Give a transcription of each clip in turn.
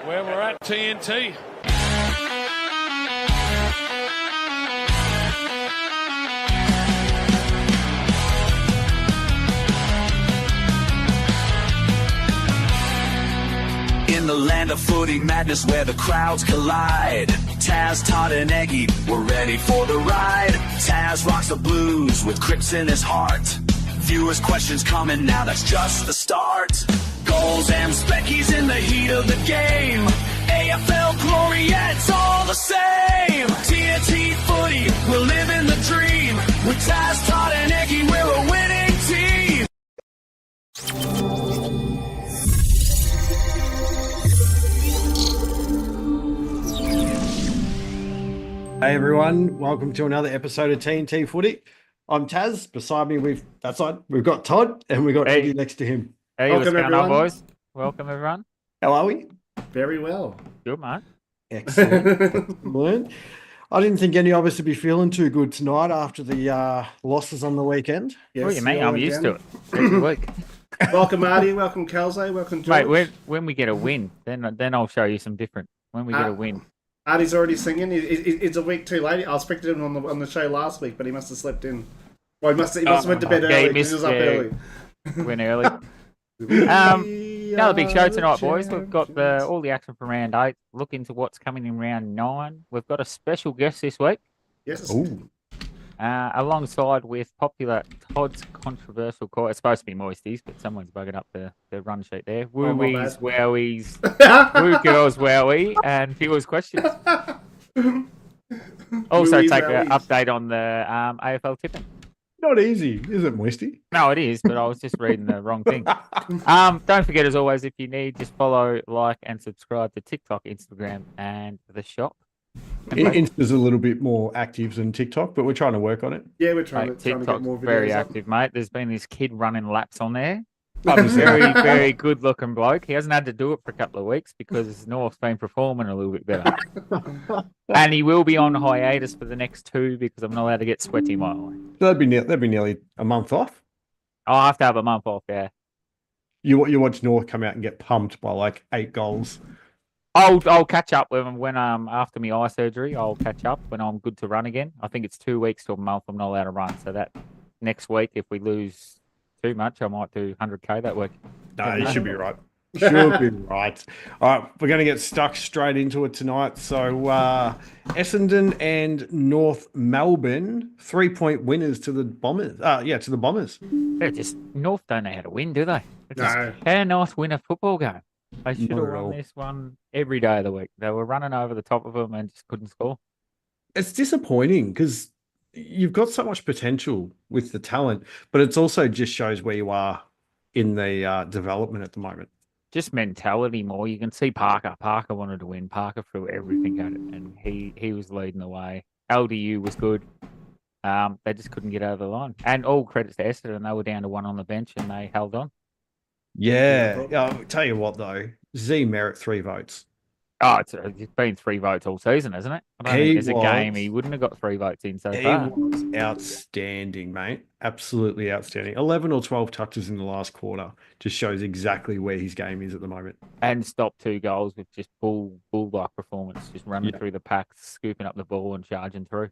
where we're at, TNT. In the land of footy madness where the crowds collide, Taz, Todd and Egi, we're ready for the ride. Taz rocks the blues with Crips in his heart. Viewers' questions coming now, that's just the start. Goals and speckies in the heat of the game. AFL glory, yeah, it's all the same. TNT Footy, we're living the dream. With Taz, Todd and Egi, we're a winning team. Hey everyone, welcome to another episode of TNT Footy. I'm Taz. Beside me, we've got Todd and we've got Egi next to him. Hey, what's going on, boys? Welcome, everyone. How are we? Very well. Good, mate. Excellent. I didn't think any of us would be feeling too good tonight after the losses on the weekend. Yes, What do you mean? I'm used to it. Every week. Welcome, Marty. Welcome, Kelso. Welcome, George. Mate, when we get a win, then I'll show you some different. When we get a win. Artie's already singing. It's a week too late. I expected him on the show last week, but he must have slept in. Well, he must have went to bed early because he was up early. Went early. Another big show tonight, boys. We've got all the action from round 8. Look into what's coming in round 9. We've got a special guest this week. Yes. Alongside with popular Todd's controversial call. It's supposed to be Moisties, but someone's bugging up the run sheet there. Woowees, wowies, woo girls, wowee, and viewers' questions. Also, take an update on the AFL tipping. Not easy, is it, Moisty? No, it is, but I was just reading the wrong thing. Don't forget, as always, if you need, just follow, like, and subscribe to TikTok, Instagram, and the shop. Insta's a little bit more active than TikTok, but we're trying to work on it. Yeah, we're trying to get more videos. Very active, mate. There's been this kid running laps on there. I'm a very, very good-looking bloke. He hasn't had to do it for a couple of weeks because North's been performing a little bit better. And he will be on hiatus for the next 2 because I'm not allowed to get sweaty my way. That'd be nearly a month off. I'll have to have a month off, yeah. You watch North come out and get pumped by like 8 goals. I'll catch up with him when after my eye surgery. I'll catch up when I'm good to run again. I think it's 2 weeks to a month I'm not allowed to run. So that next week, if we lose too much, I might do 100k that week. No, you should be right. Should be right. All right, we're going to get stuck straight into it tonight. So Essendon and North Melbourne, 3-point winners to the Bombers. To the Bombers. They're just North don't know how to win, do they? No. How nice win a football game. They should have Not at all. won this one every day of the week. They were running over the top of them and just couldn't score. It's disappointing because you've got so much potential with the talent, but it's also just shows where you are in the development at the moment. Just mentality more. You can see Parker. Parker wanted to win. Parker threw everything at it, and he was leading the way. LDU was good. They just couldn't get over the line. And all credits to Essendon. They were down to 1 on the bench, and they held on. Yeah. I'll tell you what, though. Z merit 3 votes. Oh, it's been 3 votes all season, hasn't it? I don't think there's a game he wouldn't have got 3 votes in so far. He was outstanding, mate. Absolutely outstanding. 11 or 12 touches in the last quarter just shows exactly where his game is at the moment. And stopped 2 goals with just bull-like performance, just running through the pack, scooping up the ball and charging through.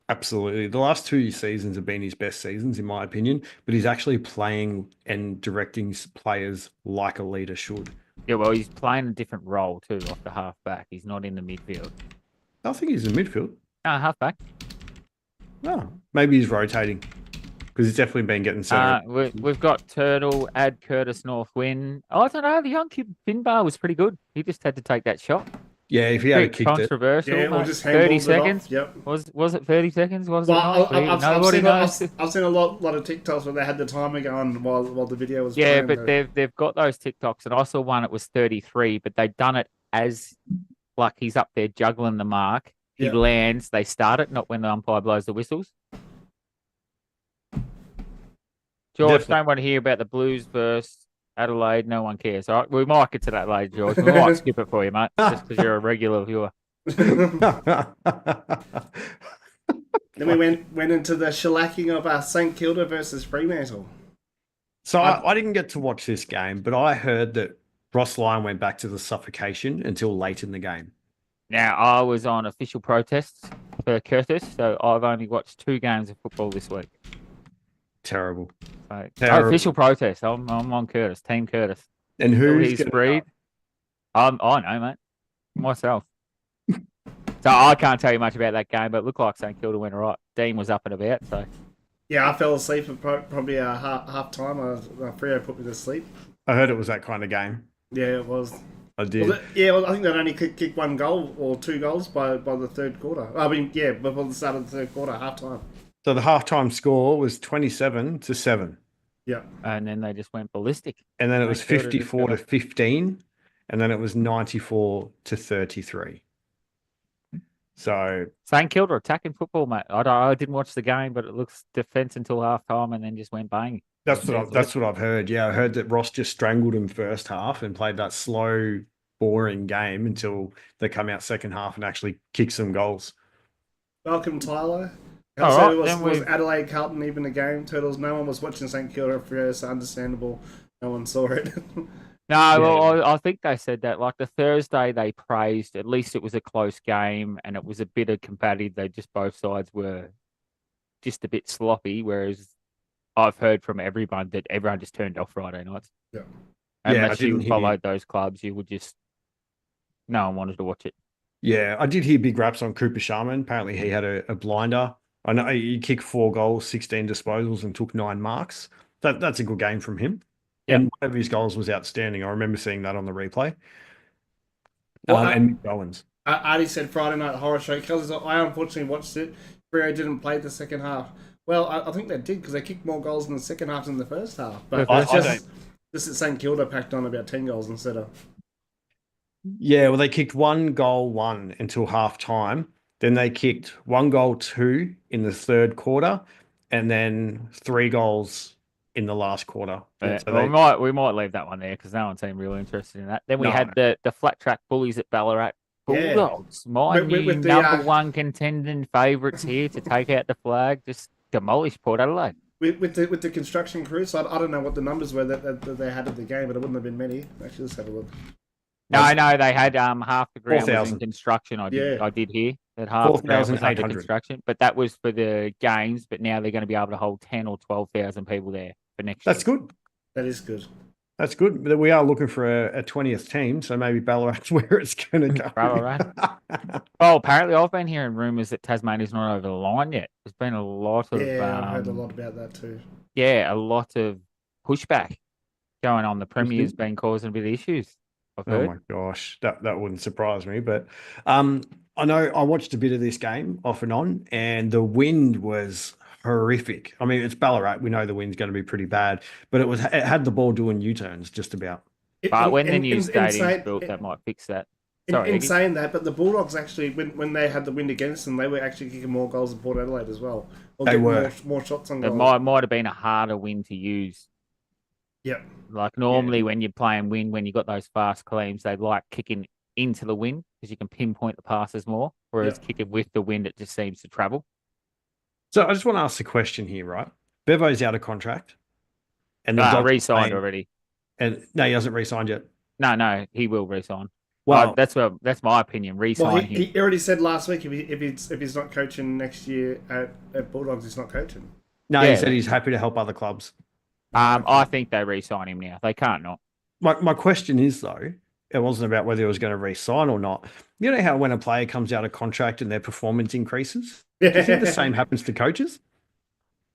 Absolutely. The last 2 seasons have been his best seasons, in my opinion, but he's actually playing and directing players like a leader should. Yeah, well, he's playing a different role too, off the half-back. He's not in the midfield. I think he's in midfield. Half-back. Oh, maybe he's rotating because he's definitely been getting set. We've got Turtle, Ad Curtis, Northwind. I don't know, the young kid Finbar was pretty good. He just had to take that shot. Yeah, if he had kicked it. Controversial, Yeah, we'll mate. just 30 seconds. Yep. Was it 30 seconds? Was Well, it not? I've seen a lot of TikToks where they had the timer going while the video was Yeah, playing. but they've got those TikToks, and I saw one, it was 33, but they've done it as like he's up there juggling the mark. He lands, they start it, not when the umpire blows the whistles. George, Definitely. don't want to hear about the Blues versus Adelaide. No one cares. All right, we might get to that later, George. We might skip it for you, mate, just because you're a regular viewer. Then we went into the shellacking of St Kilda versus Fremantle. So I didn't get to watch this game, but I heard that Ross Lyon went back to the suffocation until late in the game. Now, I was on official protests for Curtis, so I've only watched 2 games of football this week. Terrible. So, Terrible. official protest. I'm on Curtis, Team Curtis. And Till who's he's going freed. I know, mate. Myself. So I can't tell you much about that game, but it looked like St Kilda went all right. Dean was up and about, so. Yeah, I fell asleep at probably half time. Freo put me to sleep. I heard it was that kind of game. Yeah, it was. I did. Well, I think they'd only kick 1 goal or 2 goals by the third quarter. I mean, yeah, before the start of the third quarter, half time. So the halftime score was 27-7. Yeah. And then they just went ballistic. And then it was St Kilda 54-15. And then it was 94-33. So St Kilda attacking football, mate. I didn't watch the game, but it looks defence until half time and then just went bang. that's what I've heard. Yeah, I heard that Ross just strangled him first half and played that slow, boring game until they come out second half and actually kick some goals. Welcome, Tyler. All right, was Adelaide Carlton even a game? Turtles. No one was watching St Kilda for so understandable. No one saw it. No, well, I think they said that. Like the Thursday, they praised. At least it was a close game, and it was a bit of competitive. They just both sides were just a bit sloppy. Whereas I've heard from everyone that everyone just turned off Friday nights. Yeah. Unless you followed those clubs, you would just no one wanted to watch it. Yeah, I did hear big raps on Cooper Sharman. Apparently, he had a blinder. I know he kicked 4 goals, 16 disposals, and took 9 marks. That's a good game from him. Yep. And one of his goals was outstanding. I remember seeing that on the replay. Well, and Mick Owens. Artie said Friday Night Horror Show. Because I unfortunately watched it. Freo didn't play the second half. Well, I think they did because they kicked more goals in the second half than the first half. But just that St Kilda packed on about 10 goals instead of. Yeah, well, they kicked 1 goal 1 until half time. Then they kicked 1 goal 2 in the third quarter, and then 3 goals in the last quarter. Yeah, So we might leave that one there because no one seemed really interested in that. Then we had the flat track bullies at Ballarat. Bulldogs, with the number 1 contending favourites here to take out the flag, just demolished Port Adelaide. With the construction crew, so I don't know what the numbers were that they had at the game, but it wouldn't have been many. Actually, let's have a look. No, they had half the ground 4,000. was in construction. I did hear that half the ground was under construction, but that was for the games. But now they're going to be able to hold 10 or 12,000 people there for next year. That's good. That is good. That's good. But we are looking for a 20th team, so maybe Ballarat's where it's going to go. Ballarat. Oh, apparently I've been hearing rumours that Tasmania's not over the line yet. There's been a lot of I've heard a lot about that too. Yeah, a lot of pushback going on. The Premier's been causing a bit of issues. I've heard. Oh my gosh, that wouldn't surprise me. But I know I watched a bit of this game off and on, and the wind was horrific. I mean, it's Ballarat. We know the wind's going to be pretty bad, but it had the ball doing U-turns just about. But when the new stadium's built, that might fix that. Sorry, in saying that, but the Bulldogs actually, when they had the wind against them, they were actually kicking more goals than Port Adelaide as well. They were more shots on goal. It might have been a harder wind to use. Yep. Like normally when you're playing wind, when you've got those fast cleans, they like kicking into the wind because you can pinpoint the passes more. Whereas kicking with the wind, it just seems to travel. So I just want to ask the question here, right? Bevo's out of contract, and re-signed already. And no, he hasn't re-signed yet. No, he will re-sign. Well, that's my opinion. Re-sign him. He already said last week if he's not coaching next year at Bulldogs, he's not coaching. No, he said he's happy to help other clubs. I think they re-sign him now. They can't not. My question is though, it wasn't about whether he was going to re-sign or not. You know how when a player comes out of contract and their performance increases, do you think the same happens to coaches?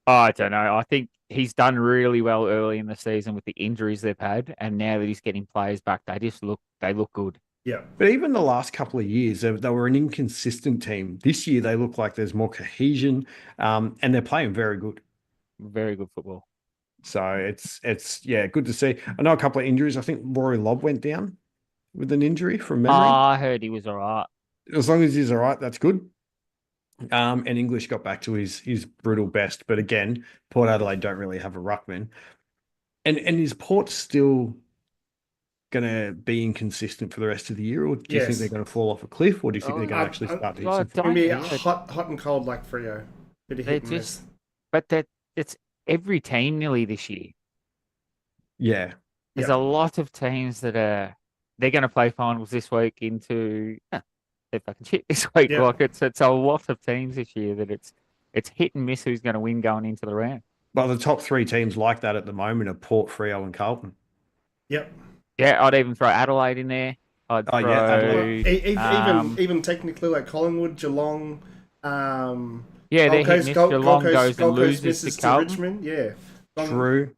I don't know. I think he's done really well early in the season with the injuries they've had, and now that he's getting players back, they look good. Yeah. But even the last couple of years, they were an inconsistent team. This year, they look like there's more cohesion, and they're playing very good. Very good football. So it's good to see. I know a couple of injuries. I think Rory Lobb went down with an injury from memory. I heard he was all right. As long as he's all right, that's good. And English got back to his brutal best. But again, Port Adelaide don't really have a ruckman. And is Port still going to be inconsistent for the rest of the year? Or do you think they're going to fall off a cliff? Or do you think they're going to actually start to hit some... It's going to be hot and cold like Freo. But it's every team nearly this year. Yeah. There's a lot of teams that they're going to play finals this week into they're fucking shit this week. Yeah. Like it's a lot of teams this year that it's hit and miss who's going to win going into the round. Well, the top 3 teams like that at the moment are Port, Freo, and Carlton. Yep. Yeah, I'd even throw Adelaide in there. I'd throw Adelaide. Even technically like Collingwood, Geelong. Yeah, they're Coast, hitting Geelong goes and loses misses to Carlton. Richmond. Yeah. True.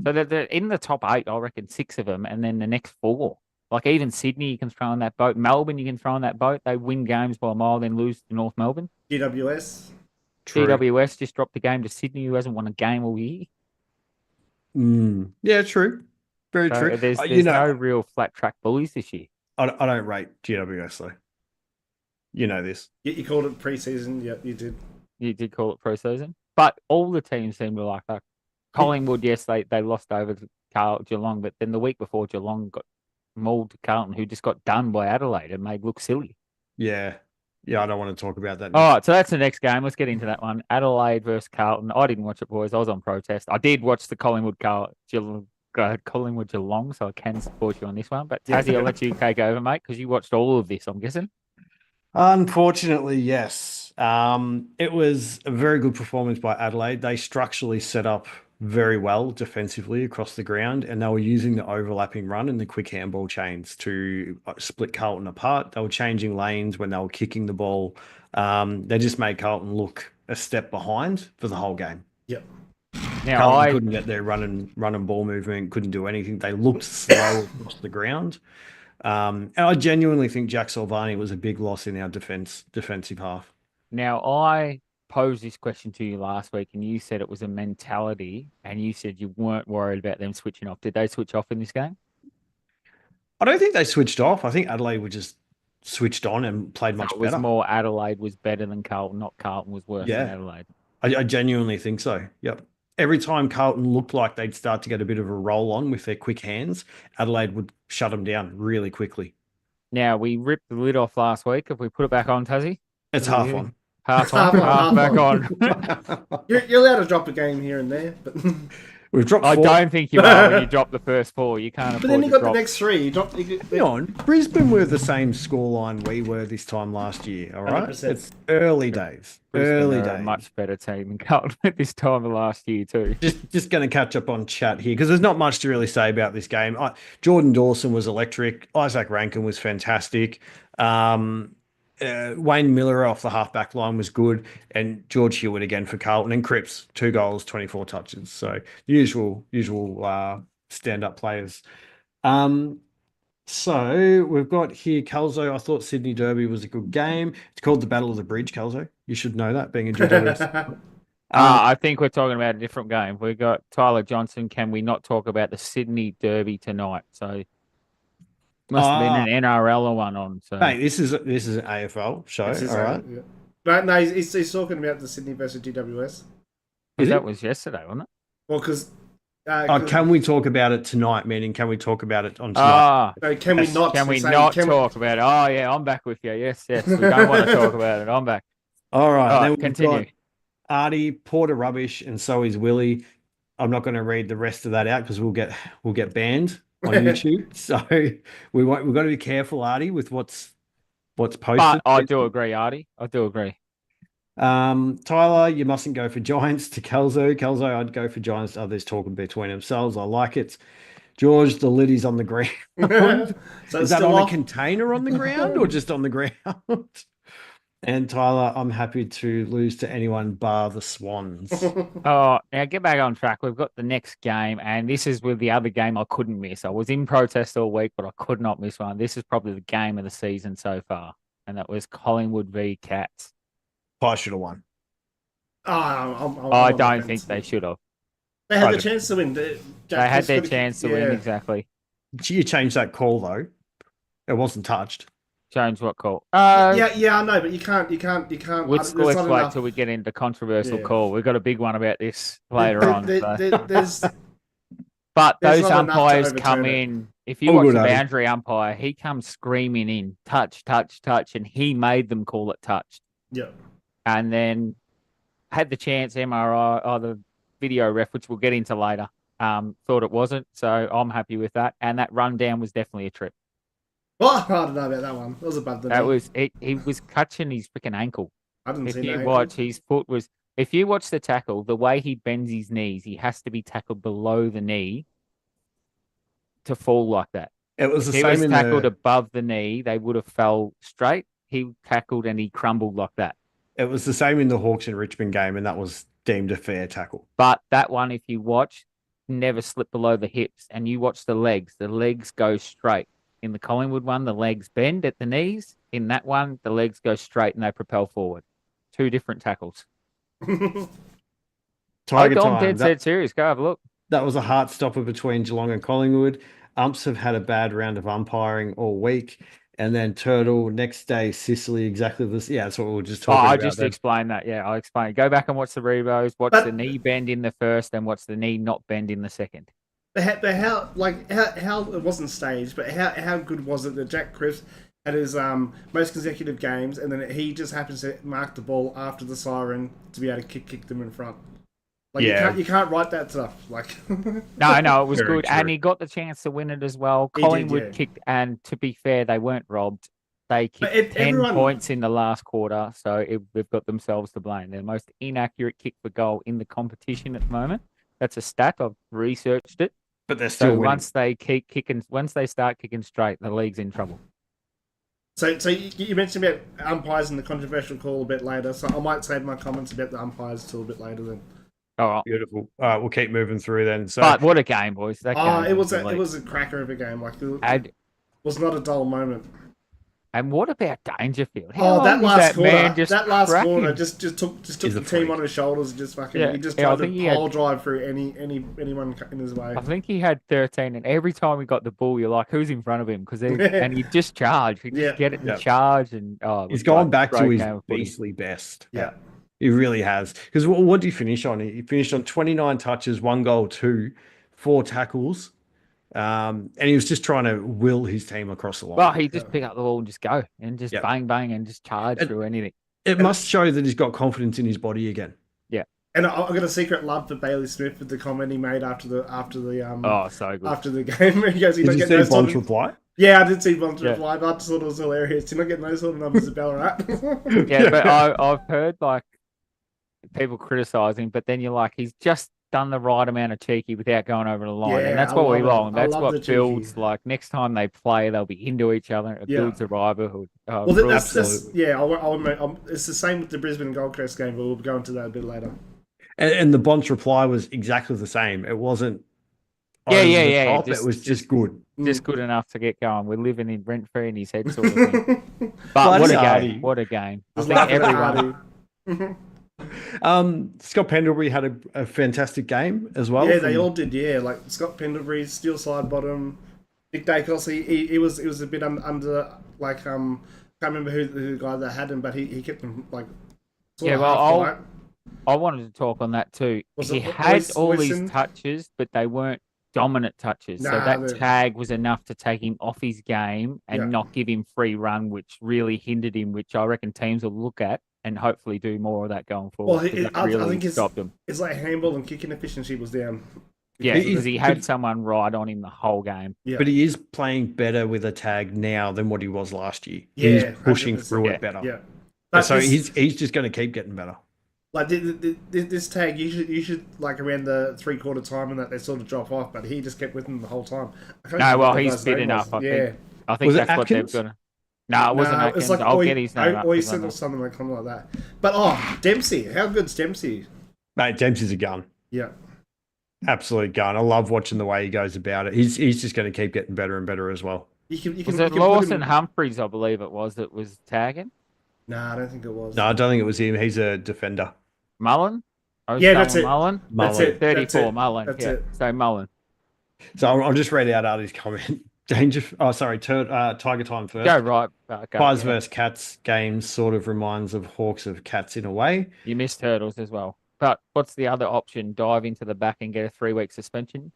So they're in the top 8, I reckon 6 of them, and then the next 4. Like even Sydney, you can throw in that boat. Melbourne, you can throw in that boat. They win games by a mile, then lose to North Melbourne. GWS. True. GWS just dropped the game to Sydney, who hasn't won a game all year. Yeah, true. Very true. There's no real flat track bullies this year. I don't rate GWS though. You know this. You called it pre-season. Yeah, you did. You did call it pre-season. But all the teams seem to like that. Collingwood, yes, they lost over to Geelong, but then the week before Geelong got mauled to Carlton, who just got done by Adelaide and made look silly. Yeah. I don't want to talk about that. All right, so that's the next game. Let's get into that one. Adelaide versus Carlton. I didn't watch it, boys. I was on protest. I did watch the Collingwood Geelong, so I can support you on this one. But Tassie, I'll let you take over, mate, because you watched all of this, I'm guessing. Unfortunately, yes. It was a very good performance by Adelaide. They structurally set up very well defensively across the ground, and they were using the overlapping run and the quick handball chains to split Carlton apart. They were changing lanes when they were kicking the ball. They just made Carlton look a step behind for the whole game. Yep. Now Carlton couldn't get their running ball movement, couldn't do anything. They looked slow across the ground. And I genuinely think Jack Silvani was a big loss in our defensive half. Now, I posed this question to you last week, and you said it was a mentality, and you said you weren't worried about them switching off. Did they switch off in this game? I don't think they switched off. I think Adelaide were just switched on and played much better. It was more Adelaide was better than Carlton, not Carlton was worse than Adelaide. I genuinely think so. Yep. Every time Carlton looked like they'd start to get a bit of a roll on with their quick hands, Adelaide would shut them down really quickly. Now, we ripped the lid off last week. Have we put it back on, Tassie? It's half on. Half back on. You're allowed to drop a game here and there, but we've dropped 4. I don't think you are when you drop the first 4. You can't. But then you got the next 3. Hang on, Brisbane were the same scoreline we were this time last year. All right, 100%. It's early days. Early days. A much better team than Carlton at this time of last year too. Just going to catch up on chat here because there's not much to really say about this game. Jordan Dawson was electric. Isaac Rankin was fantastic. Wayne Miller off the halfback line was good, and George Hewitt again for Carlton, and Cripps 2 goals, 24 touches. So usual stand-up players. So we've got here Kelso. I thought Sydney Derby was a good game. It's called the Battle of the Bridge, Kelso. You should know that, being a GWS. I think we're talking about a different game. We've got Tyler Johnson. Can we not talk about the Sydney Derby tonight? So must have been an NRL one on. So hey, this is an AFL show. All right. Yeah. No, he's talking about the Sydney versus GWS. That was yesterday, wasn't it? Well, because can we talk about it tonight? Meaning, can we talk about it on tonight? No, can we not? Can we not talk about it? Oh yeah, I'm back with you. Yes. We don't want to talk about it. I'm back. All right. Then continue. Artie, Porter rubbish, and so is Willie. I'm not going to read the rest of that out because we'll get banned on YouTube. So we've got to be careful, Artie, with what's posted. But I do agree, Artie. I do agree. Tyler, you mustn't go for Giants to Kelso. Kelso, I'd go for Giants. Others talking between themselves. I like it. George, the lid is on the ground. So is that on a container on the ground or just on the ground? And Tyler, I'm happy to lose to anyone bar the Swans. Now get back on track. We've got the next game, and this is with the other game I couldn't miss. I was in protest all week, but I could not miss one. This is probably the game of the season so far, and that was Collingwood v Cats. I should have won. I don't think they should have. They had the chance to win. They had their chance to win, exactly. You changed that call, though. It wasn't touched. Change what call? I know, but you can't. Let's wait till we get into controversial call. We've got a big one about this later on. But those umpires come in. If you watch the boundary umpire, he comes screaming in, touch, touch, touch, and he made them call it touched. Yeah. And then had the chance, MRI, or the video ref, which we'll get into later, thought it wasn't. So I'm happy with that. And that rundown was definitely a trip. Well, I don't know about that one. That was above the That knee. was it. He was catching his freaking ankle. I didn't If see you that. watch, his foot was. If you watch the tackle, the way he bends his knees, he has to be tackled below the knee to fall like that. It was If the he same was in tackled the. above the knee, they would have fell straight. He tackled and he crumbled like that. It was the same in the Hawks and Richmond game, and that was deemed a fair tackle. But that one, if you watch, never slip below the hips. And you watch the legs go straight. In the Collingwood one, the legs bend at the knees. In that one, the legs go straight and they propel forward. Two different tackles. Tiger I'm time. dead set serious. Go have a look. That was a heart stopper between Geelong and Collingwood. Umps have had a bad round of umpiring all week. And then Turtle, next day, Sicily, exactly this. Yeah, that's what we were just talking I about. just then. explained that. Yeah, I'll explain. Go back and watch the rebos. Watch But- the knee bend in the first and watch the knee not bend in the second. But how it wasn't staged, but how good was it that Jack Cripps had his most consecutive games, and then he just happens to mark the ball after the siren to be able to kick them in front. Like Yeah. you can't write that stuff. Like No, it was Very good. true. And he got the chance to win it as well. He did, Collingwood yeah. kicked, and to be fair, they weren't robbed. They But kicked 10 everyone- points in the last quarter, so they've got themselves to blame. They're the most inaccurate kick for goal in the competition at the moment. That's a stat. I've researched it. But they're still So winning. once they start kicking straight, the league's in trouble. So you mentioned about umpires and the controversial call a bit later, so I might save my comments about the umpires till a bit later then. All right. Beautiful. All right, we'll keep moving through then. So But what a game, boys. That game It was elite. a cracker of a game. Like it And, was not a dull moment. and what about Dangerfield? How That long was last quarter, man just that last cracking? quarter just took He's the a team freak. on his shoulders and just fucking Yeah, he just yeah, I tried to think he had- pole drive through anyone in his way. I think he had 13, and every time he got the ball, you're like, who's in front of him? And he just charged. He just Yeah. get it and Yeah. charge. And it was he's gone back to great his game of footy. beastly best. Yeah. He really has. Because what did he finish on? He finished on 29 touches, 1 goal, 2, 4 tackles. And he was just trying to will his team across the line. Well, he just pick up the ball and just go and just Yeah. bang, bang, and just charge And- through anything. It must show that he's got confidence in his body again. And I got a secret love for Bailey Smith with the comment he made after the Oh, so good. after the game. He goes, Did you see Bond's reply? Yeah, I did see Bond's Yeah. reply, but I just thought it was hilarious. You're not getting those sort of numbers at Ballarat. Yeah, but I've heard like people criticizing, but then you're like, he's just done the right amount of cheeky without going over the line, Yeah, and that's I what we love it. long. I That's love what the cheeky. builds like next time they play, they'll be into each other. It Yeah. builds a rivalry. Well, Real- that's Absolutely. it's the same with the Brisbane and Gold Coast game, but we'll go into that a bit later. And the Bond's reply was exactly the same. It wasn't. Yeah, over yeah, the yeah, top, just- it was just good. just good enough to get going. We're living in rent free in his head, sort of thing. But Bloody what a Hardy. game! What a game! I Just think laughing at everyone. Hardy. Scott Pendlebury had a fantastic game as well. Yeah, they all did. Yeah, like Scott Pendlebury, steel side bottom. Nick Dacos, he was a bit under like can't remember who the guy that had him, but he kept him like. sort Yeah, of well, half I'll- quiet. I wanted to talk on that too. Was He it had all Oyston? these touches, but they weren't dominant touches. So Nah, that they're- tag was enough to take him off his game and Yeah. not give him free run, which really hindered him, which I reckon teams will look at and hopefully do more of that going forward. Well, 'cause it I really think stopped him. it's like handball and kicking efficiency was down. Yeah, He- because he had someone right on him the whole game. Yeah, But he is playing better with a tag now than what he was last year. Yeah, He's pushing 100%. through Yeah. it better. yeah. So this- he's just going to keep getting better. like this tag, you should like around the 3/4 time and that they sort of drop off, but he just kept with him the whole time. I can't No, remember well, what the he's guy's fit name enough, was. I Yeah. think. I think Was it that's what they've Atkins? got to. No, it wasn't No, Atkins. it's like I'll get his name up. 'cause I Oyston know. or something like that. But Dempsey, how good's Dempsey? Mate, Dempsey's a gun. Yeah. Absolute gun. I love watching the way he goes about it. He's just going to keep getting better and better as well. You can Was put it him- Lawson Humphreys, I believe it was, that was tagging? Nah, I don't think it was. No, I don't think it was him. He's a defender. Mullen? Yeah, that's it. Mullen? That's Mullen. it. That's 34, it. Mullen. That's yeah. it. So Mullen. So I'll just read out Artie's comment. Tiger time first. Go right. Go, Pies yeah. versus Cats games sort of reminds of Hawks of Cats in a way. You missed Turtles as well. But what's the other option? Dive into the back and get a 3-week suspension?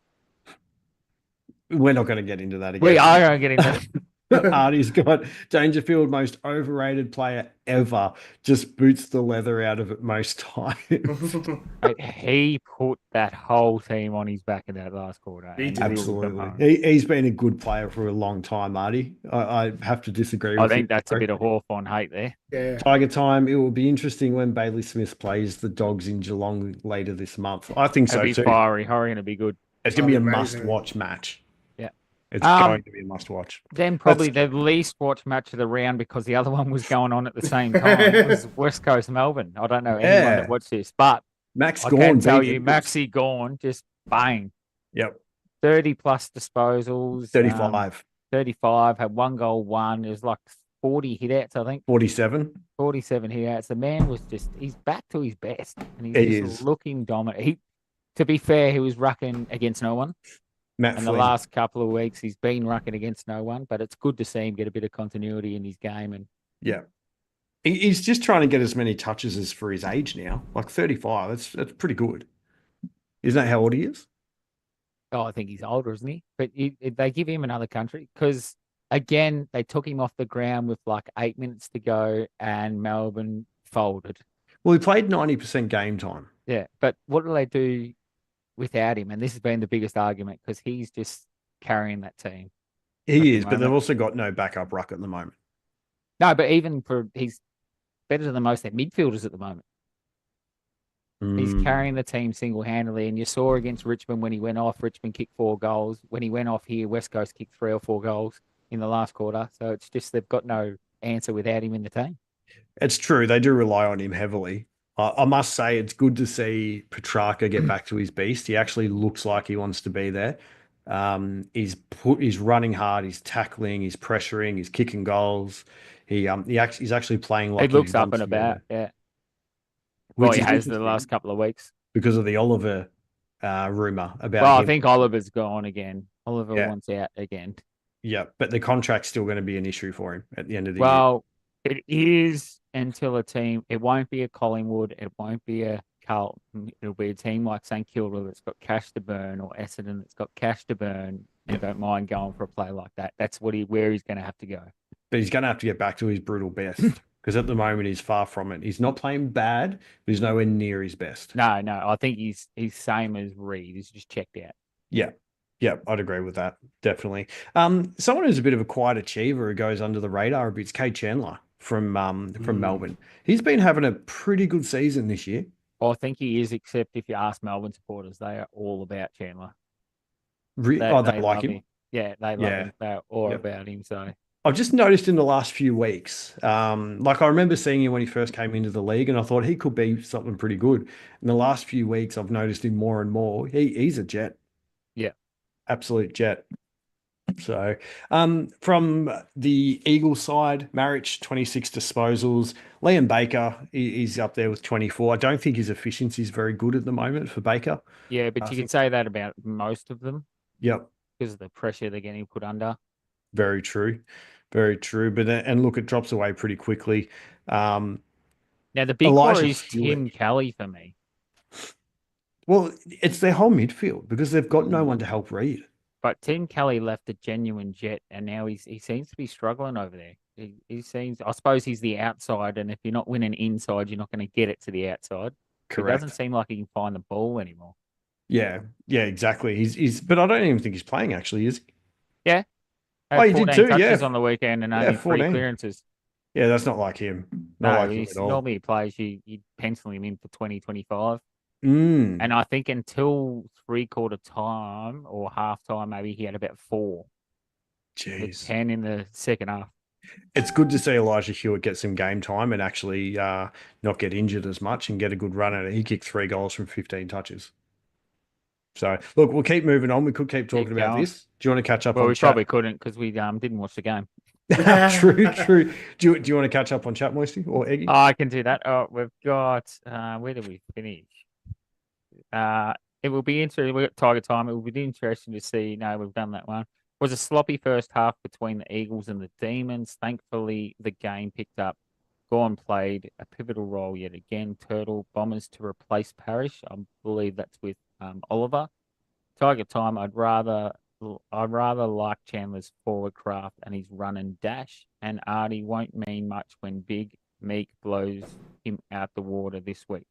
We're not going to get into that again. We are going to get into Artie's got Dangerfield, most overrated player ever. Just boots the leather out of it most times. He put that whole team on his back in that last quarter. He And did. willed them Absolutely. home. He's been a good player for a long time, Artie. I have to disagree I with you. think that's a bit of Hawthorn hate there. Yeah. Tiger time. It will be interesting when Bailey Smith plays the Dogs in Geelong later this month. I think It'll so be too. fiery. Hurry, it'll be good. It's going to be a That'll be amazing. must-watch match. Yeah. It's going to be a must-watch. Then probably the least watched match of the round because the other one was going on at the same time was West Coast Melbourne. I don't know anyone that watched this, but Max I Gawn can tell beat you, Edwards. Maxie Gawn just bang. Yep. 30 plus disposals. 35. 35, had 1 goal, 1. It was like 40 hitouts, I think. 47. 47 hitouts. The man was he's back to his best. And he's He just is. looking dominant. To be fair, he was rucking against no one. Matt In the Flynn. last couple of weeks, he's been rucking against no one, but it's good to see him get a bit of continuity in his game. And Yeah. He's just trying to get as many touches as for his age now. Like 35. That's pretty good. Isn't that how old he is? I think he's older, isn't he? But they give him another country because, again, they took him off the ground with like 8 minutes to go and Melbourne folded. Well, he played 90% game time. Yeah, but what do they do without him? And this has been the biggest argument because he's just carrying that team. He is, but they've also got no backup ruck at the moment. No, but he's better than most of their midfielders at the moment. He's carrying the team single-handedly, and you saw against Richmond when he went off, Richmond kicked 4 goals. When he went off here, West Coast kicked 3 or 4 goals in the last quarter. So it's just they've got no answer without him in the team. It's true. They do rely on him heavily. I must say it's good to see Petrarca get back to his beast. He actually looks like he wants to be there. He's running hard. He's tackling. He's pressuring. He's kicking goals. He's actually playing like He looks up wants and to be about, there, yeah. Well, which he is has the interesting last couple of weeks. because of the Oliver rumor about Well, I him. think Oliver's gone again. Oliver Yeah. wants out again. Yeah, but the contract's still going to be an issue for him at the end of the year. Well, it is until a team. It won't be a Collingwood. It won't be a Carlton. It'll be a team like St Kilda that's got cash to burn, or Essendon that's got cash to burn, and don't mind going for a play like that. That's where he's going to have to go. But he's going to have to get back to his brutal best because at the moment he's far from it. He's not playing bad, but he's nowhere near his best. No. I think he's same as Reed. He's just checked out. Yeah, I'd agree with that. Definitely. Someone who's a bit of a quiet achiever who goes under the radar a bit is Kate Chandler from Melbourne. He's been having a pretty good season this year. I think he is, except if you ask Melbourne supporters, they are all about Chandler. They like love him. Yeah, they love him. They're all about him. So I've just noticed in the last few weeks, like I remember seeing him when he first came into the league and I thought he could be something pretty good. In the last few weeks, I've noticed him more and more. He's a jet. Yeah. Absolute jet. So from the Eagles side, Marich, 26 disposals. Liam Baker, he's up there with 24. I don't think his efficiency is very good at the moment for Baker. Yeah, but you can say that about most of them. Yep. Because of the pressure they're getting put under. Very true. Very true. But and look, it drops away pretty quickly. Now, the big Elijah worry is Hewitt. Tim Kelly for me. Well, it's their whole midfield because they've got no one to help Reed. But Tim Kelly left a genuine jet, and now he seems to be struggling over there. He seems, I suppose he's the outside, and if you're not winning inside, you're not going to get it to the outside. Correct. It doesn't seem like he can find the ball anymore. Yeah, exactly. He's but I don't even think he's playing actually, is he? Yeah. Oh, he did 14 too, touches yeah. on the weekend and Yeah, only 3 14. clearances. Yeah, that's not like him. Not like him at all. Normally he plays, you pencil him in for 20, 25. Mm. And I think until 3/4 time or half time, maybe he had about 4. Jeez. 10 in the second half. It's good to see Elijah Hewitt get some game time and actually not get injured as much and get a good run at it. He kicked 3 goals from 15 touches. So, look, we'll keep moving on. We could keep talking about this. Do you want to catch up on we chat? probably couldn't because we didn't watch the game. True. Do you want to catch up on chat, Moisty or Eggy? I can do that. Oh, we've got, where did we finish? It will be interesting. We've got Tiger time. It will be interesting to see. No, we've done that one. It was a sloppy first half between the Eagles and the Demons. Thankfully, the game picked up. Gorn played a pivotal role yet again. Turtle Bombers to replace Parrish. I believe that's with Oliver. Tiger time. I'd rather I rather like Chandler's forward craft and his run and dash, and Artie won't mean much when Big Meek blows him out the water this week.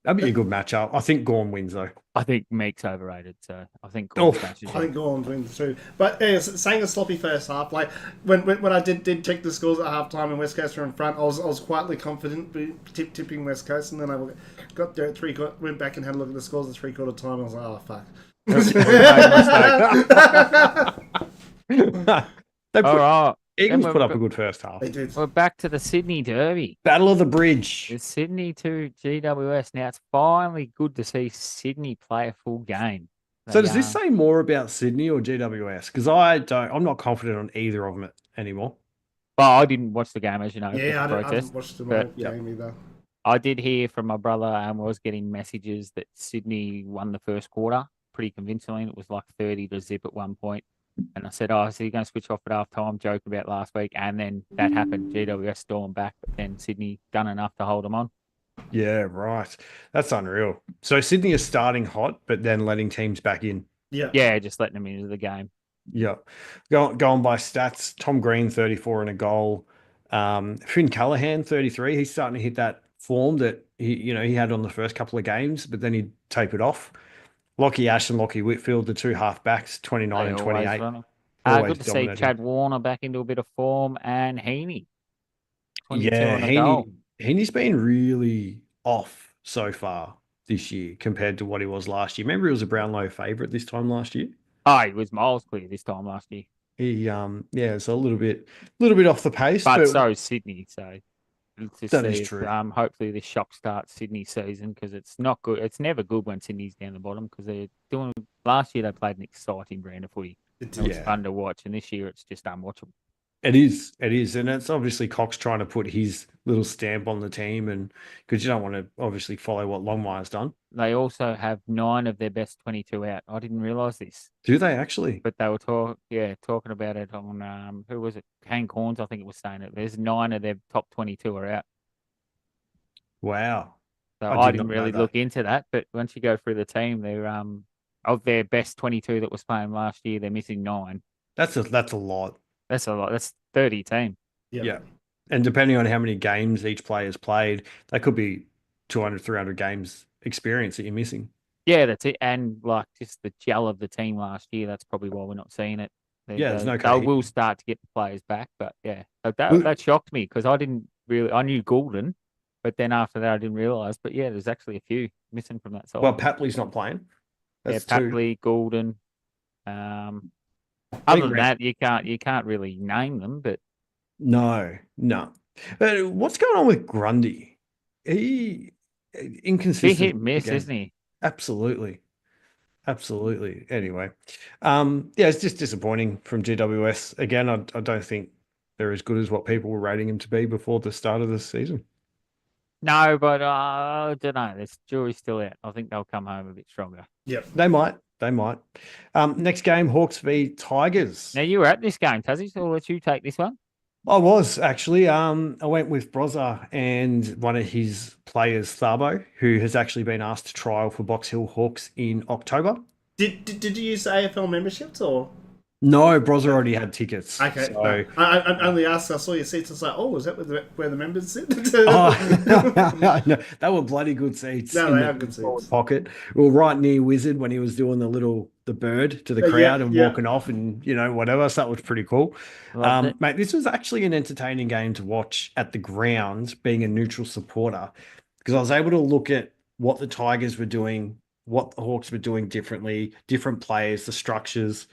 That'd be a good matchup. I think Gorn wins though. I think Meek's overrated, so I think Gorn smashes I him. think Gorn wins too. But yeah, saying a sloppy first half, like when I did check the scores at halftime and West Coast were in front, I was quietly confident tipping West Coast, and then I got there at went back and had a look at the scores at 3/4 time. I was like, oh fuck. All right. Eagles put up a good first half. They did. We're back to the Sydney Derby. Battle of the Bridge. It's Sydney to GWS. Now, it's finally good to see Sydney play a full game. So does this say more about Sydney or GWS? Because I'm not confident on either of them anymore. Well, I didn't watch the game, as you know. Yeah, I didn't watch the game either. I did hear from my brother and was getting messages that Sydney won the first quarter pretty convincingly. It was like 30-0 at one point. And I said, oh, so you're going to switch off at half time, joke about last week. And then that happened. GWS stormed back, but then Sydney done enough to hold them on. Yeah, right. That's unreal. So Sydney is starting hot, but then letting teams back in. Yeah, just letting them into the game. Yeah. Going by stats, Tom Green, 34 and a goal. Finn Callaghan, 33. He's starting to hit that form that he had on the first couple of games, but then he'd tapered off. Lockie Ash and Lockie Whitfield, the two halfbacks, 29 and 28. Good to see Chad Warner back into a bit of form, and Heaney. Yeah, Heaney's been really off so far this year compared to what he was last year. Remember, he was a Brownlow favourite this time last year. Oh, he was miles clear this time last year. He it's a little bit off the pace, but so is Sydney. So that is true. Hopefully this shock starts Sydney season, because it's not good. It's never good when Sydney's down the bottom, because they're doing. Last year they played an exciting brand of footy. It was fun to watch, and this year it's just unwatchable. It is, and it's obviously Cox trying to put his little stamp on the team, and because you don't want to obviously follow what Longmire's done. They also have 9 of their best 22 out. I didn't realise this. Do they actually? But they were talking about it on who was it? Kane Corns, I think it was saying it. There's 9 of their top 22 are out. Wow. So I didn't really look into that, but once you go through the team, they're of their best 22 that was playing last year, they're missing 9. That's a lot. That's a lot. That's 30 team. Yeah. And depending on how many games each player's played, that could be 200, 300 games experience that you're missing. Yeah, that's it. And like just the gel of the team last year, that's probably why we're not seeing it. There's no They will start to get the players back, but yeah, that shocked me, because I knew Goulden, but then after that I didn't realise. But yeah, there's actually a few missing from that side. Well, Papley's not playing. That's Papley, Goulden. Other than that, you can't really name them, but no. But what's going on with Grundy? He inconsistent. He hit miss, isn't he? Absolutely. Anyway, it's just disappointing from GWS. Again, I don't think they're as good as what people were rating him to be before the start of the season. No, but I don't know. This jury's still out. I think they'll come home a bit stronger. Yep, they might. Next game, Hawks v Tigers. Now, you were at this game, Tazzy, so I'll let you take this one. I was, actually. I went with Brozza and one of his players, Thabo, who has actually been asked to trial for Box Hill Hawks in October. Did you use the AFL memberships or? No, Brozza already had tickets. Okay. So... I only asked, I saw your seats, I was like, oh, is that where the members sit? No, they were bloody good seats. No, they are good seats. Pocket. Well, right near Wizard when he was doing the bird to the crowd and walking off and, whatever. So that was pretty cool. Mate, this was actually an entertaining game to watch at the ground, being a neutral supporter, because I was able to look at what the Tigers were doing, what the Hawks were doing differently, different players, the structures.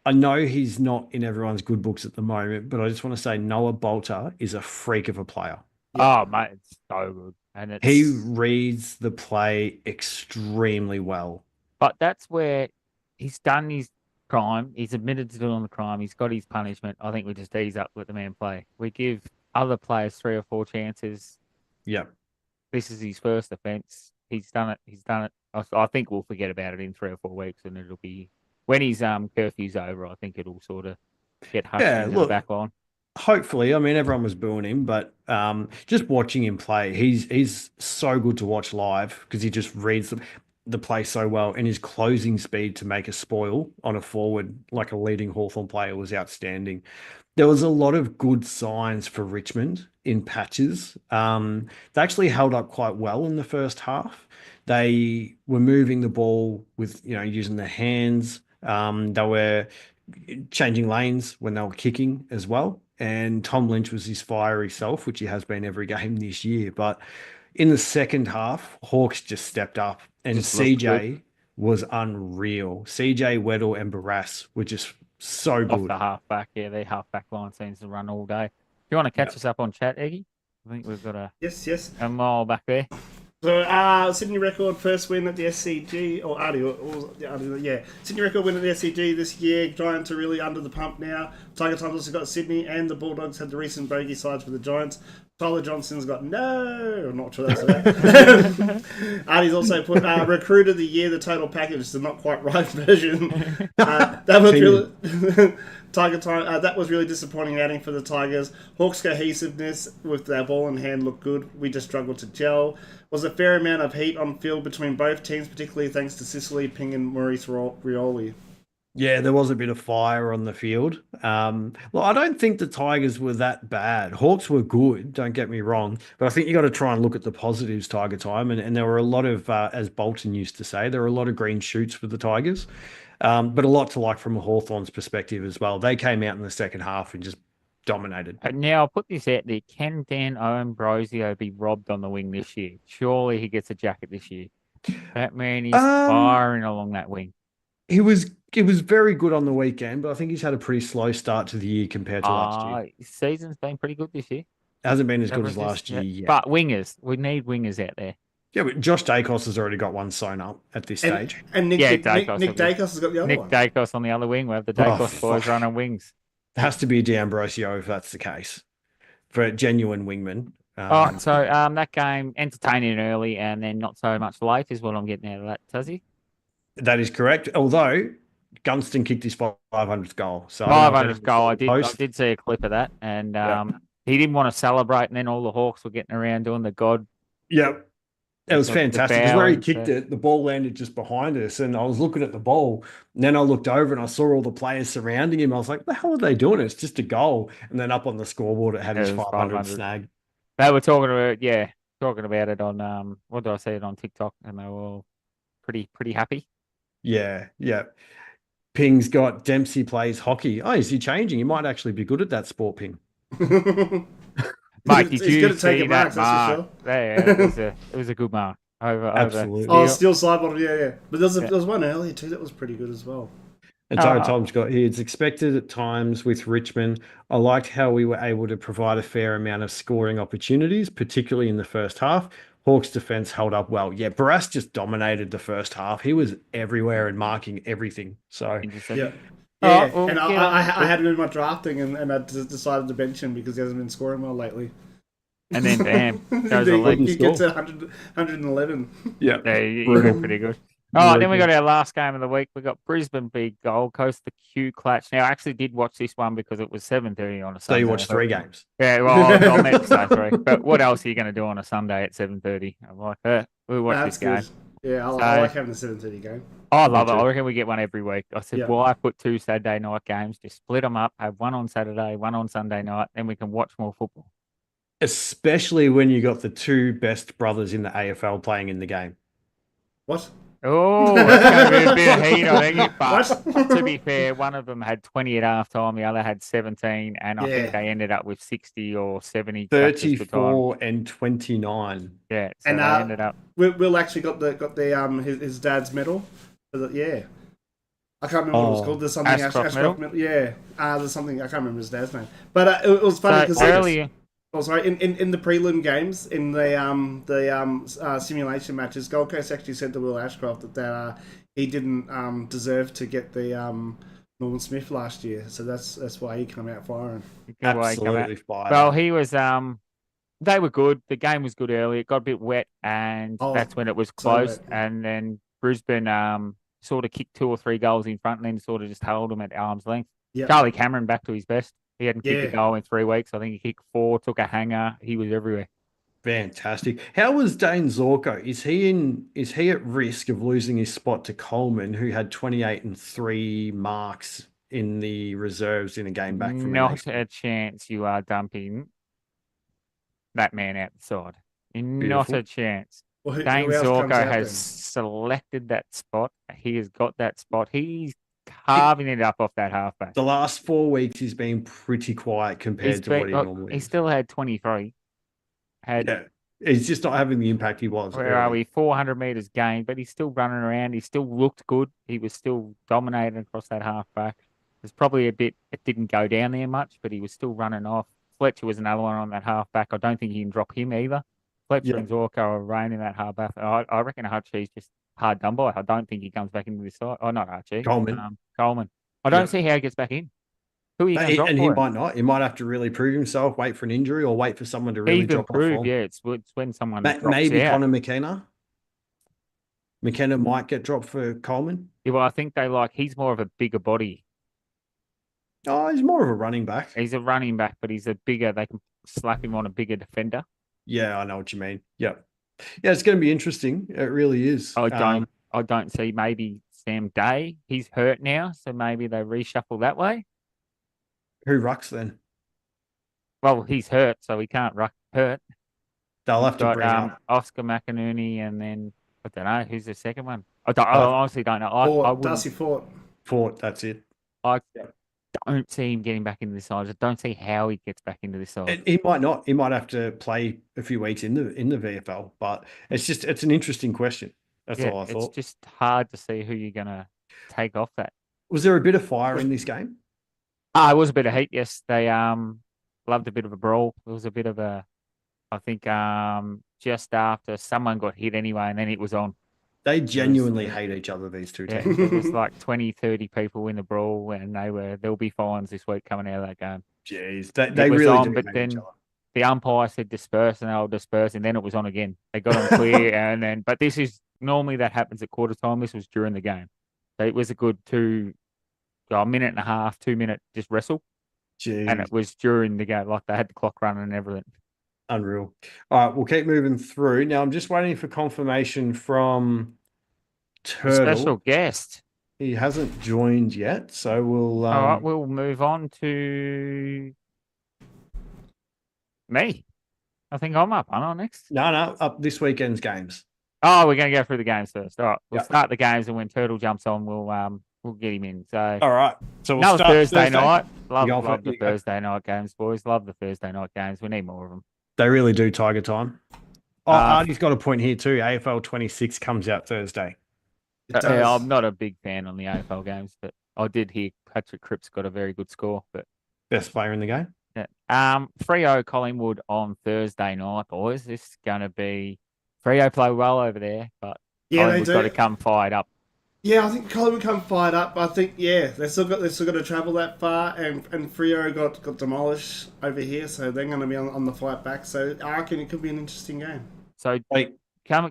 I know he's not in everyone's good books at the moment, but I just want to say Noah Bolter is a freak of a player. Oh, mate, it's so good. And he reads the play extremely well. But that's where he's done his crime. He's admitted to doing the crime. He's got his punishment. I think we just ease up, let the man play. We give other players 3 or 4 chances. Yeah. This is his first offence. He's done it. I think we'll forget about it in 3 or 4 weeks, and it'll be when his curfew's over. I think it'll sort of get hushed into the back line. Hopefully, I mean, everyone was booing him, but just watching him play, he's so good to watch live because he just reads them. the play so well, and his closing speed to make a spoil on a forward, like a leading Hawthorn player, was outstanding. There was a lot of good signs for Richmond in patches. They actually held up quite well in the first half. They were moving the ball with, using their hands. They were changing lanes when they were kicking as well. And Tom Lynch was his fiery self, which he has been every game this year. But in the second half, Hawks just stepped up, and Just looked CJ was unreal. CJ, Weddle, and Barras were just so off good. the halfback. Yeah, their halfback line seems to run all day. Do you want to catch us up on chat, Eggy? I think we've got Yes. a mile back there. So, Sydney record first win at the SCG, Sydney record win at the SCG this year. Giants are really under the pump now. Tiger Tigers have got Sydney, and the Bulldogs had the recent bogey sides for the Giants. Tyler Johnson's got no. I'm not sure that's that. Artie's also put recruit of the year, the total package. It's the not quite right version. That was really that was really disappointing outing for the Tigers. Hawks' cohesiveness with their ball in hand looked good. We just struggled to gel. Was a fair amount of heat on field between both teams, particularly thanks to Sicily, Ping, and Maurice Rioli. Yeah, there was a bit of fire on the field. Well, I don't think the Tigers were that bad. Hawks were good, don't get me wrong, but I think you got to try and look at the positives, Tiger time, and there were a lot of, as Bolton used to say, there were a lot of green shoots for the Tigers, but a lot to like from a Hawthorn's perspective as well. They came out in the second half and just dominated. Now, I'll put this out there. Can Dan Ambrosio be robbed on the wing this year? Surely he gets a jacket this year. That man is firing along that wing. He was very good on the weekend, but I think he's had a pretty slow start to the year compared to last year. His season's been pretty good this year. It hasn't been as good as last year yet. But wingers, we need wingers out there. Yeah, but Josh Dacos has already got one sewn up at this stage. And Nick Dacos has got the other one. Nick Dacos on the other wing. We have the Dacos boys running wings. It has to be a D'Ambrosio if that's the case for a genuine wingman. So that game, entertaining early and then not so much late is what I'm getting out of that, Tuzzy. That is correct. Although Gunston kicked his 500th goal. So 500th goal. I did see a clip of that. And he didn't want to celebrate. And then all the Hawks were getting around doing the God. Yep. It was fantastic because where he kicked it, the ball landed just behind us. And I was looking at the ball. And then I looked over and I saw all the players surrounding him. I was like, what the hell are they doing? It's just a goal. And then up on the scoreboard, it had his 500 snag. They were talking about it on, what did I see it on TikTok? And they were all pretty happy. Yeah. Ping's got Dempsey plays hockey. Oh, is he changing? He might actually be good at that sport, Ping. Mate, did you see that mark? Yeah, it was a good mark. Absolutely. Steel sideboard, yeah. But there was one earlier too that was pretty good as well. And so Tom's got here, it's expected at times with Richmond. I liked how we were able to provide a fair amount of scoring opportunities, particularly in the first half. Hawks defense held up well. Yeah, Barras just dominated the first half. He was everywhere and marking everything. So yeah. I had him in my drafting and I decided to bench him because he hasn't been scoring well lately. And then bam, goes he gets 111. Yeah, you're pretty good. Oh, then we got our last game of the week. We got Brisbane beat Gold Coast, the Q Clutch. Now, I actually did watch this one because it was 7:30 on a Sunday. So you watched 3 games? Yeah, well, I meant to say 3. But what else are you going to do on a Sunday at 7:30? I'm like, we'll watch this game. Yeah, I like having the 7:30 game. I love it. I reckon we get one every week. I said, why put 2 Saturday night games? Just split them up, have one on Saturday, one on Sunday night, then we can watch more football. Especially when you got the 2 best brothers in the AFL playing in the game. What? Oh, that's going to be a bit of heat, I think. But to be fair, one of them had 20 at halftime, the other had 17, and I think they ended up with 60 or 70. 34 and 29. Yeah, so and they ended up. Will actually got his dad's medal. I can't remember what it was called. There's something Ashcroft medal. Yeah, there's something I can't remember his dad's name. But it was funny because earlier. Oh, sorry. In the prelim games, in the simulation matches, Gold Coast actually said to Will Ashcroft that he didn't deserve to get the Norman Smith last year, so that's why he came out firing. Absolutely firing. Well, he was. They were good. The game was good early. It got a bit wet, and that's when it was close. And then Brisbane sort of kicked 2 or 3 goals in front, and then sort of just held them at arm's length. Yep. Charlie Cameron back to his best. He hadn't kicked a goal in 3 weeks. I think he kicked 4, took a hanger. He was everywhere. Fantastic. How was Dane Zorko? Is he at risk of losing his spot to Coleman, who had 28 and 3 marks in the reserves in a game back from Not NXT? a chance you are dumping that man out the side. Not Beautiful. a chance. Well, Dane who else comes Zorko out has then? selected that spot. He has got that spot. He's carving it up off that halfback. The last 4 weeks he's been pretty quiet compared to what he normally He is. still had 23. Yeah, he's just not having the impact he was Where are early. we? 400 meters gained, but he's still running around. He still looked good. He was still dominating across that halfback. There's probably a bit, it didn't go down there much, but he was still running off. Fletcher was another one on that halfback. I don't think he can drop him either. Fletcher Yeah. and Zorko are reigning that halfback. I reckon Archie's just hard done by. I don't think he comes back into this side. Oh, not Archie. Coleman. Coleman. I don't Yeah. see how he gets back in. Who are you going to drop And he for him? might not. He might have to really prove himself, wait for an injury, or wait for someone to really He's drop off improved, form. yeah. It's when someone drops Maybe out. Connor McKenna. McKenna might get dropped for Coleman. Yeah, well, I think he's more of a bigger body. Oh, he's more of a running back. He's a running back, but he's a bigger, they can slap him on a bigger defender. Yeah, I know what you mean. Yeah. Yeah, it's going to be interesting. It really is. I don't see maybe Sam Day. He's hurt now, so maybe they reshuffle that way. Who rucks then? Well, he's hurt, so he can't hurt. They'll have to Got bring up. Oscar McInerney, and then I don't know who's the second one. I honestly don't know. I Darcy Fort. Fort, that's it. I don't see him getting back into this side. I don't see how he gets back into this side. He might not. He might have to play a few weeks in the VFL, but it's an interesting question. That's all I thought. It's just hard to see who you're gonna take off that. Was there a bit of fire in this game? It was a bit of heat, yes. They loved a bit of a brawl. It was a bit of a, I think, just after someone got hit anyway, and then it was on. They genuinely hate each other, these two Yeah, teams. there was like 20, 30 people in the brawl, and there'll be fines this week coming out of that game. Jeez, they was really on, do but hate then each other. the umpire said disperse, and they'll disperse, and then it was on again. They got on clear, and then, but this is normally that happens at quarter time. This was during the game. So it was a good a minute and a half, 2 minute just wrestle. Jeez. And it was during the game, like they had the clock running and everything. Unreal. All right, we'll keep moving through. Now, I'm just waiting for confirmation from Turtle. Special guest. He hasn't joined yet, so we'll. All right, we'll move on to me. I think I'm up, aren't I, next? No, up this weekend's games. Oh, we're going to go through the games first. All right, we'll Yep. start the games, and when Turtle jumps on, we'll get him in. So, All right, so we'll another start Thursday night. going Love for it? the You go. Thursday night games, boys. Love the Thursday night games. We need more of them. They really do Tiger time. Oh, Uh, Artie's got a point here too. AFL 26 comes out Thursday. It does. Yeah, I'm not a big fan on the AFL games, but I did hear Patrick Cripps got a very good score. But Best player in the game. yeah. Freo Collingwood on Thursday night, boys. This is going to be Freo play well over there, but Yeah, they Collingwood's do. got to come fired up. Yeah, I think Collingwood come fired up. I think they still got to travel that far, and Freo got demolished over here, so they're going to be on the fight back. So I reckon it could be an interesting game. So Like,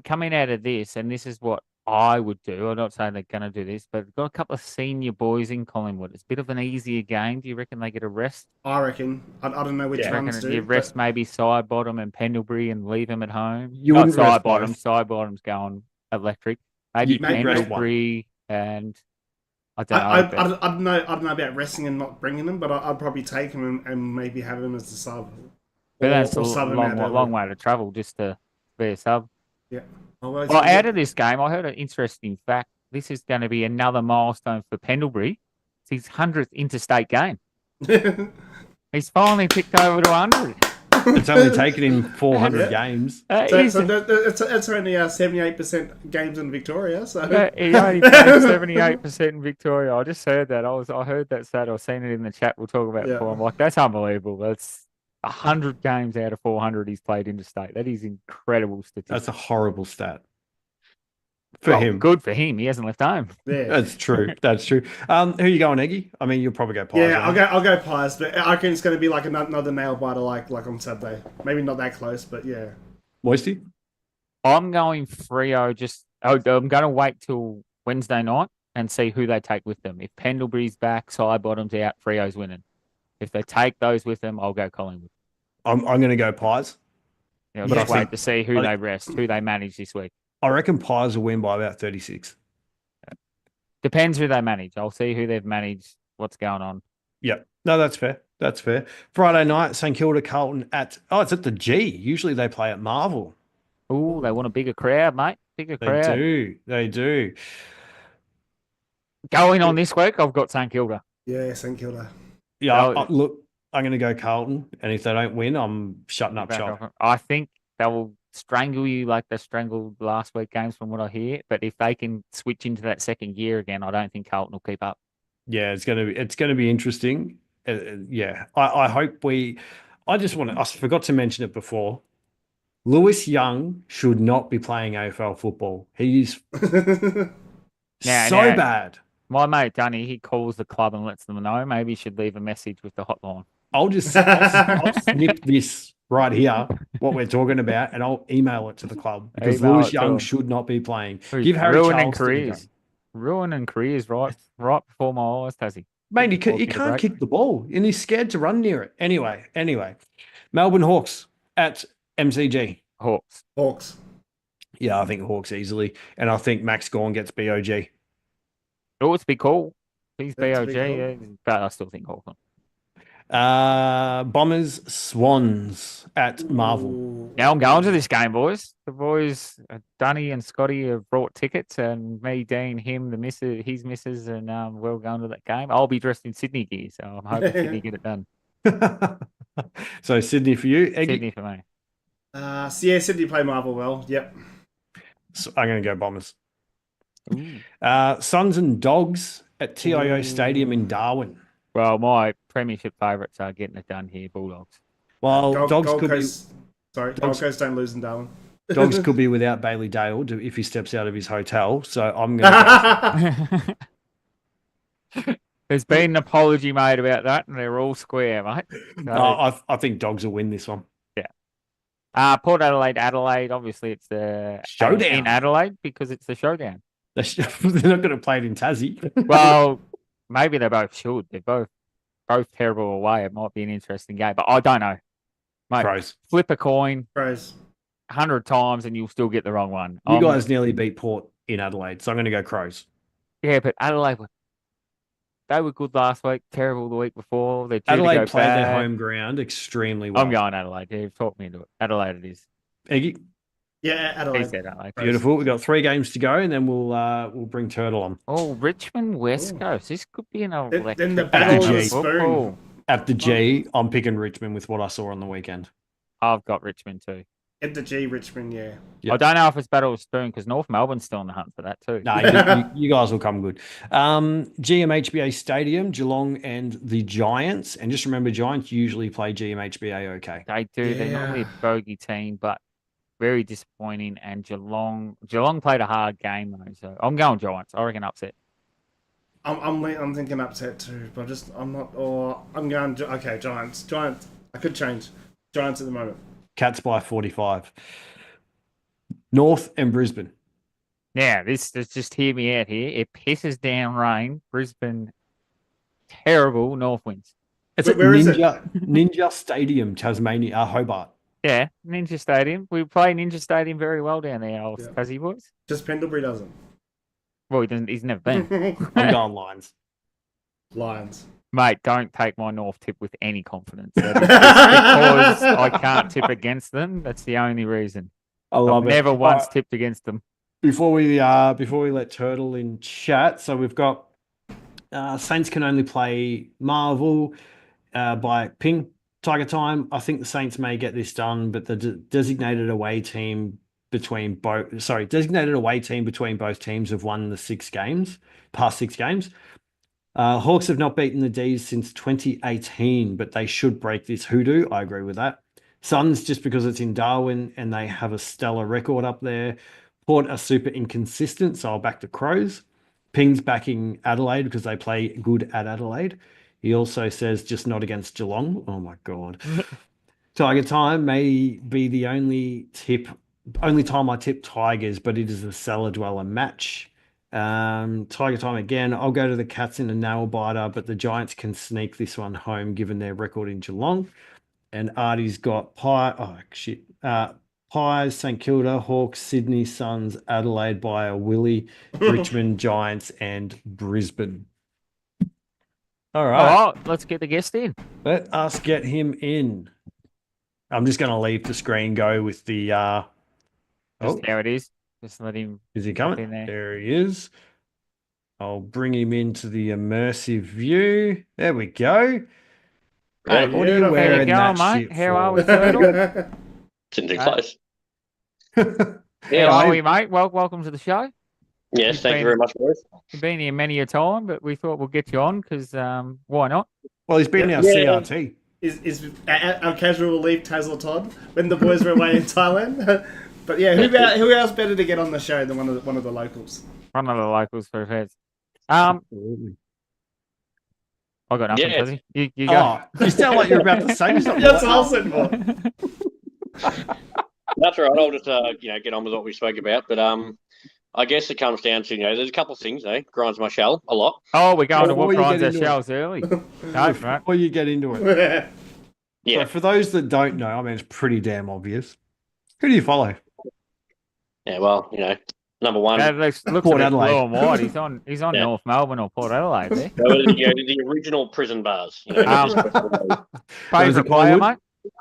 coming out of this, and this is what I would do. I'm not saying they're going to do this, but they've got a couple of senior boys in Collingwood. It's a bit of an easier game. Do you reckon they get a rest? I reckon. I don't know which Yeah. Reckon ones do. you rest maybe Sidebottom and Pendlebury and leave them at home? You Not wouldn't rest Sidebottom. both. Sidebottom's going electric. Maybe You'd rest one. Pendlebury and I don't know. I but- don't know. I don't know about resting and not bringing them, but I'd probably take them and maybe have them as a sub. But that's a sub them long way to travel just to be a sub. Yeah. Well, out of this game, I heard an interesting fact. This is going to be another milestone for Pendlebury. It's his 100th interstate game. He's finally picked over to 100. it's only taken him 400 games. It's only 78% games in Victoria. So He only played 78% in Victoria. I just heard that. I heard that stat. I've seen it in the chat. We'll talk about it before. I'm like, that's unbelievable. That's 100 games out of 400 he's played interstate. That is incredible statistics. That's a horrible stat for him. Good for him. He hasn't left home. yeah. That's true. That's true. Who you going, Egi? I mean, you'll probably go Pies. Yeah, right? I'll go Pies, but I reckon it's going to be like another nail biter like on Saturday. Maybe not that close, but yeah. Moisty? I'm going Freo. I'm going to wait till Wednesday night and see who they take with them. If Pendlebury's back, Sidebottom's out, Freo's winning. If they take those with them, I'll go Collingwood. I'm going to go Pies. You know, But I just wait think- to see who I they think- rest, who they manage this week. I reckon Pies will win by about 36. Depends who they manage. I'll see who they've managed, what's going on. Yep. No, that's fair. That's fair. Friday night, St Kilda Carlton it's at the G. Usually they play at Marvel. Oh, they want a bigger crowd, mate. Bigger They crowd. do. They do. Going on this week, I've got St Kilda. Yeah, St Kilda. Yeah, They'll- look, I'm going to go Carlton. And if they don't win, I'm shutting up Back shop. off. I think they will strangle you like they strangled last week games from what I hear. But if they can switch into that second gear again, I don't think Carlton will keep up. Yeah, it's going to be interesting. Yeah, I hope I forgot to mention it before. Lewis Young should not be playing AFL football. He's Now- bad. My mate Danny, he calls the club and lets them know. Maybe he should leave a message with the hotline. I'll snip this right here, what we're talking about, and I'll email it to the club because Email Lewis it to Young them. should not be playing. Who's Give Harry ruining Charles careers. Ruining careers right before my eyes, has he? Mate, he Before can't Peter Break. kick the ball, and he's scared to run near it. Anyway, Melbourne Hawks at MCG. Hawks. Hawks. Yeah, I think Hawks easily, and I think Max Gawn gets BOG. Oh, it's be cool. He's That'd be BOG, cool. yeah, but I still think Hawks. Bombers Swans at Marvel. Ooh. Now I'm going to this game, boys. The boys, Dunny and Scotty, have brought tickets, and me, Dean, him, the missus, his missus, and we're going to that game. I'll be dressed in Sydney gear, so I'm hoping Sydney get it done. So Sydney for you, Eggy. Sydney for me. So yeah, Sydney play Marvel well. Yep. So I'm going to go Bombers. Ooh. Suns and Dogs at TIO Stadium in Darwin. Well, my premiership favourites are getting it done here, Bulldogs. Well, Gold Dogs Coast. Sorry, Gold Coast don't lose in Darwin. Dogs could be without Bailey Dale if he steps out of his hotel. So I'm going to go. There's been an apology made about that, and they're all square, mate. So, I think Dogs will win this one. Port Adelaide, obviously it's the Showdown. in Adelaide because it's the showdown. They're not going to play it in Tassie. Well, maybe they both should. They're both terrible away. It might be an interesting game, but I don't know. Mate, Crows. flip a coin Crows. 100 times and you'll still get the wrong one. You guys nearly beat Port in Adelaide, so I'm going to go Crows. Yeah, but Adelaide, they were good last week, terrible the week before. They're due Adelaide to go played their bad. home ground extremely well. I'm going Adelaide. Yeah, you've talked me into it. Adelaide it is. Eggy, Yeah, He Adelaide. said Adelaide. beautiful. We've got 3 games to go, and then we'll bring Turtle on. Oh, Richmond West Ooh. Coast. This could be an Then electric the battle game of the of spoon. football. At the G, I'm picking Richmond with what I saw on the weekend. I've got Richmond too. At the G, Richmond, yeah. Yep. I don't know if it's Battle of Spoon because North Melbourne's still in the hunt for that too. No, you guys will come good. GMHBA Stadium, Geelong and the Giants. And just remember, Giants usually play GMHBA okay. They do. They're normally a bogey team, but very disappointing. And Geelong played a hard game though, so I'm going Giants. I reckon upset. I'm thinking upset too, but I'm not. Or I'm going. Okay, Giants. I could change. Giants at the moment. Cats by 45. North and Brisbane. Now, this just hear me out here. It pisses down rain. Brisbane, terrible. North wins. It's Wait, at where is it? Ninja Stadium, Tasmania, Hobart. Yeah, Ninja Stadium. We play Ninja Stadium very well down there, old Yeah. Tassie boys. Just Pendlebury doesn't. Well, he doesn't. He's never been. I'm going Lions. Lions. Mate, don't take my North tip with any confidence. That is just because I can't tip against them. That's the only reason. I love I've it. never once Right, tipped against them. before we let Turtle in chat, so we've got Saints can only play Marvel by ping Tiger time. I think the Saints may get this done, but the designated away team between both teams have won the past 6 games. Hawks have not beaten the D's since 2018, but they should break this hoodoo. I agree with that. Suns, just because it's in Darwin and they have a stellar record up there. Port are super inconsistent, so I'll back the Crows. Ping's backing Adelaide because they play good at Adelaide. He also says just not against Geelong. Oh my God. Tiger time may be the only time I tip Tigers, but it is a cellar dweller match. Tiger time again. I'll go to the Cats in a nail biter, but the Giants can sneak this one home given their record in Geelong. And Artie's got Pie. Oh, shit. Pies, St Kilda, Hawks, Sydney, Suns, Adelaide by a Willie, Richmond, Giants, and Brisbane. All right. All right, let's get the guest in. Let us get him in. I'm just going to leave the screen go with the. Just how it is. Just let him. Is he pop coming? in there. There he is. I'll bring him into the immersive view. There we go. Hey, What are you beautiful. wearing How you that going, shit mate? How are we, for? Turtle? Didn't do Right. close. How are we, mate? Welcome to the show. Yes, You've thank been- you very much, boys. You've been here many a time, but we thought we'll get you on because why not? Well, he's been our Yeah. CRT. Is our casual leave Taz or Todd when the boys were away in Thailand? But yeah, who else better to get on the show than one of the locals? One of the locals for heads. Absolutely. I got nothing, Yeah. Fuzzy. You go. Oh, you sound like you're about to say something. That's awesome. Man. That's all right. I'll just get on with what we spoke about. But I guess it comes down to there's a couple of things. Grinds my shell a lot. Oh, we're going to Before what you grinds get our into it. shells early. No, right. Before you get into it. Yeah. So for those that don't know, I mean, it's pretty damn obvious. Who do you follow? Yeah. Well, number one, That looks Port a bit Adelaide. blue and white. He's on Yeah. North Melbourne or Port Adelaide there. the original prison bars. Those are Favourite player, Collingwood? mate?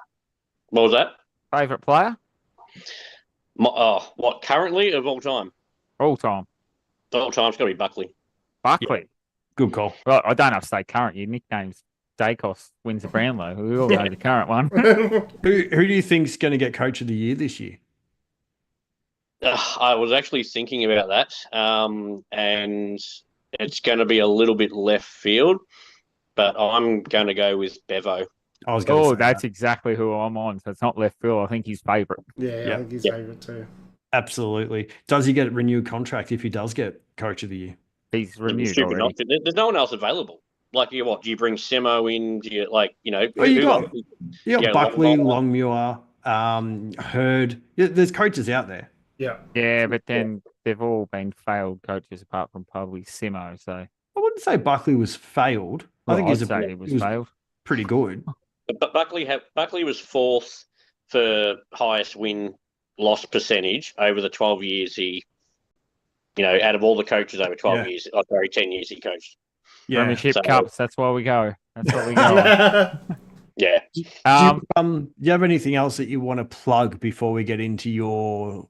What was that? Favourite player? What currently of all time? All time. All time's got to be Buckley. Buckley. Good call. Well, I don't have to say current. Your nickname's Dacos wins the Brownlow. We all know the current one. Who do you think's going to get Coach of the Year this year? I was actually thinking about that, and it's going to be a little bit left field, but I'm going to go with Bevo. I was going to Oh, say that's that. exactly who I'm on. So it's not left field. I think he's favourite. Yeah, Yeah. I think he's Yeah. favourite too. Absolutely. Does he get a renewed contract if he does get Coach of the Year? He's renewed Stupid already. not to. There's no one else available. Like, do you bring Semo in? Do you Well, you who got- else? Yeah, Yeah, Buckley, Longmire. Longmuir, Hurd. Yeah, there's coaches out there. Yeah. Yeah, but then they've all been failed coaches apart from probably Simo. So I wouldn't say Buckley was failed. I think I'd he's say he was failed. pretty good. But Buckley was fourth for highest win-loss percentage over the 12 years he, out of all the coaches over 12 Yeah. years, 10 years he coached. Yeah. Premiership so- Cups. That's why we go. That's what we go. on. Yeah. Do you have anything else that you want to plug before we get into your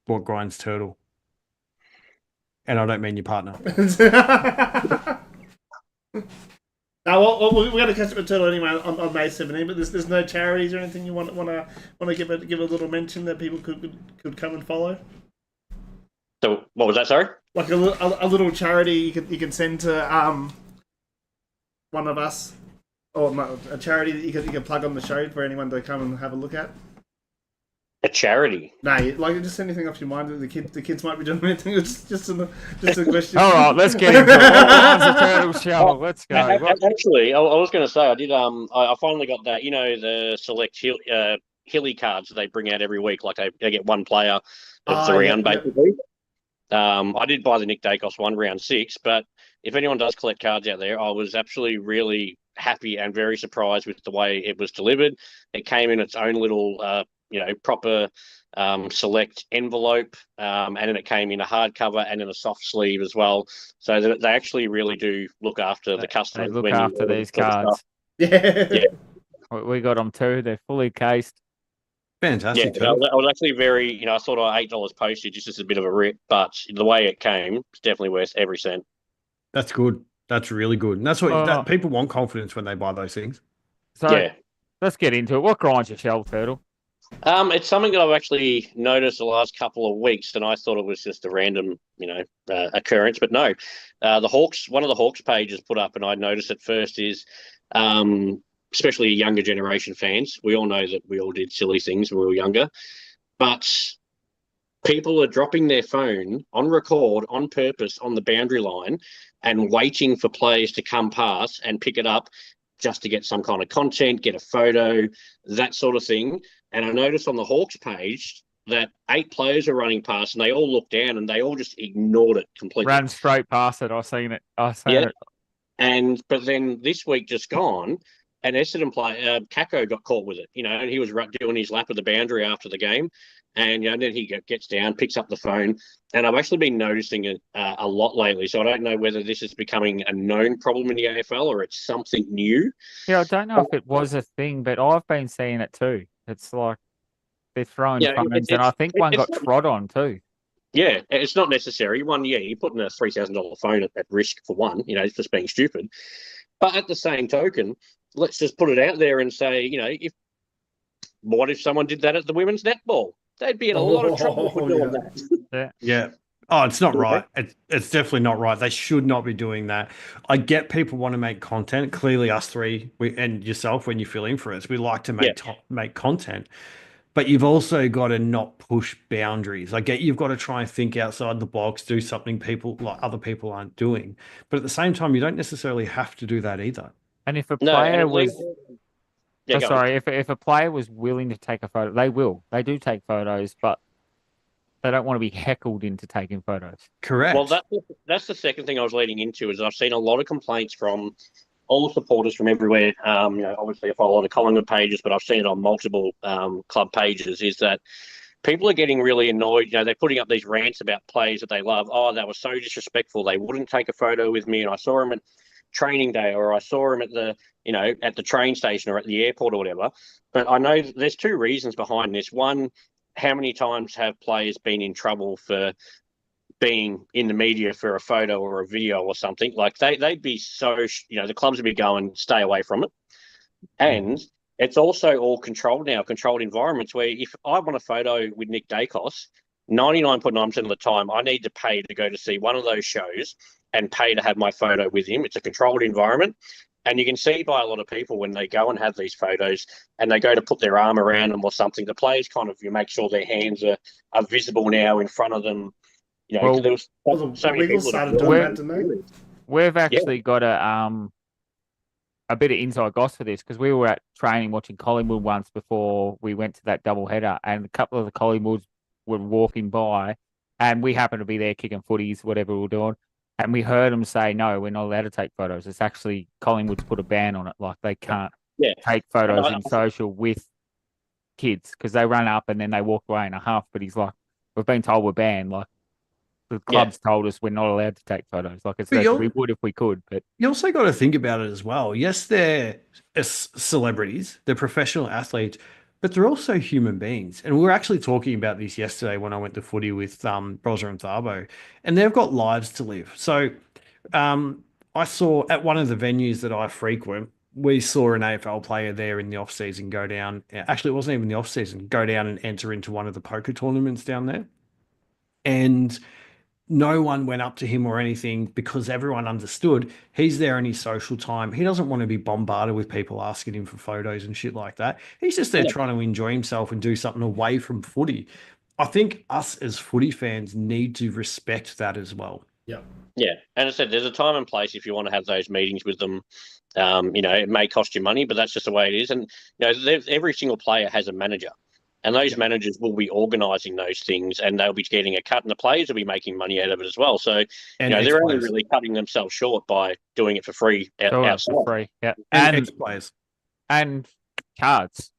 What Grinds Turtle? And I don't mean your partner. We're going to catch up with Turtle anyway on May 17, but there's no charities or anything you want to give a little mention that people could come and follow. So what was that? Sorry. Like a little charity you can send to one of us, or a charity that you can plug on the show for anyone to come and have a look at. A charity. No, like just anything off your mind that the kids might be doing anything. It's just a question. All right, let's get into it. What Grinds the Turtle show? Let's go. Actually, I was going to say I did. I finally got that. The select Hilly cards that they bring out every week. Like they get one player of the round basically. I did buy the Nick Dacos one round 6, but if anyone does collect cards out there, I was absolutely really happy and very surprised with the way it was delivered. It came in its own little, proper select envelope, and then it came in a hardcover and in a soft sleeve as well. So they actually really do look after the They customers. look when you after order these the cards. stuff. Yeah. We got them too. They're fully cased. Yeah, Fantastic. I Turtle. was actually very, I thought $8 postage is just a bit of a rip, but the way it came, it's definitely worth every cent. That's good. That's really good. And that's what Oh. people want confidence when they buy those things. So Yeah. let's get into it. What grinds your shell, Turtle? It's something that I've actually noticed the last couple of weeks, and I thought it was just a random, occurrence, but no. The Hawks, one of the Hawks pages put up, and I noticed it first is, especially younger generation fans. We all know that we all did silly things when we were younger, but people are dropping their phone on record on purpose on the boundary line and waiting for players to come past and pick it up just to get some kind of content, get a photo, that sort of thing. And I noticed on the Hawks page that 8 players are running past and they all looked down and they all just ignored it completely. Ran straight past it. I seen it. But then this week just gone, And Essendon player Kako got caught with it, and he was doing his lap of the boundary after the game, and then he gets down, picks up the phone, and I've actually been noticing it a lot lately. So I don't know whether this is becoming a known problem in the AFL or it's something new. Yeah, I don't know if it was a thing, but I've been seeing it too. It's like they're throwing phones, and I think one got trod on too. Yeah, it's not necessary. One, you're putting a $3,000 phone at risk for one. It's just being stupid. But at the same token, let's just put it out there and say, what if someone did that at the women's netball? They'd be in a lot of trouble for doing that. Yeah. Oh, it's not right. It's definitely not right. They should not be doing that. I get people want to make content. Clearly, us three and yourself, when you fill in for us, we like to make content. But you've also got to not push boundaries. I get you've got to try and think outside the box, do something other people aren't doing. But at the same time, you don't necessarily have to do that either. And if a player if a player was willing to take a photo, they will. They do take photos, but they don't want to be heckled into taking photos. Correct. Well, that's the second thing I was leading into is I've seen a lot of complaints from all supporters from everywhere. Obviously I follow a lot of Collingwood pages, but I've seen it on multiple club pages, is that people are getting really annoyed. They're putting up these rants about players that they love. Oh, that was so disrespectful. They wouldn't take a photo with me, and I saw him at training day, or I saw him at the at the train station or at the airport or whatever. But I know there's two reasons behind this. One, how many times have players been in trouble for being in the media for a photo or a video or something? Like they'd be so, the clubs would be going, stay away from it. And it's also all controlled now, controlled environments, where if I want a photo with Nick Dacos, 99.9% of the time, I need to pay to go to see one of those shows and pay to have my photo with him. It's a controlled environment. And you can see by a lot of people when they go and have these photos and they go to put their arm around them or something, the players kind of, you make sure their hands are visible now in front of them. Well, there was so many people started doing that, didn't they? We've actually got a bit of inside goss for this, because we were at training watching Collingwood once before we went to that double header, and a couple of the Collingwoods were walking by, and we happened to be there kicking footies, whatever we were doing, and we heard them say, no, we're not allowed to take photos. It's actually, Collingwood's put a ban on it. Like, they can't take photos in social with kids, because they run up and then they walk away in a huff. But he's like, we've been told we're banned. Like, the club's told us we're not allowed to take photos. Like, we would if we could. But you also got to think about it as well. Yes, they're celebrities, they're professional athletes, but they're also human beings. And we were actually talking about this yesterday when I went to footy with Brosser and Thabo, and they've got lives to live. So I saw at one of the venues that I frequent, we saw an AFL player there in the off season go down. Actually, it wasn't even the off season, go down and enter into one of the poker tournaments down there. And no one went up to him or anything, because everyone understood he's there in his social time. He doesn't want to be bombarded with people asking him for photos and shit like that. He's just there trying to enjoy himself and do something away from footy. I think us as footy fans need to respect that as well. Yeah. Yeah. And I said, there's a time and place if you want to have those meetings with them. It may cost you money, but that's just the way it is. And, every single player has a manager. And those managers will be organising those things, and they'll be getting a cut, and the players will be making money out of it as well. So, they're only really cutting themselves short by doing it for free outside. For free, yeah. And players. And cards.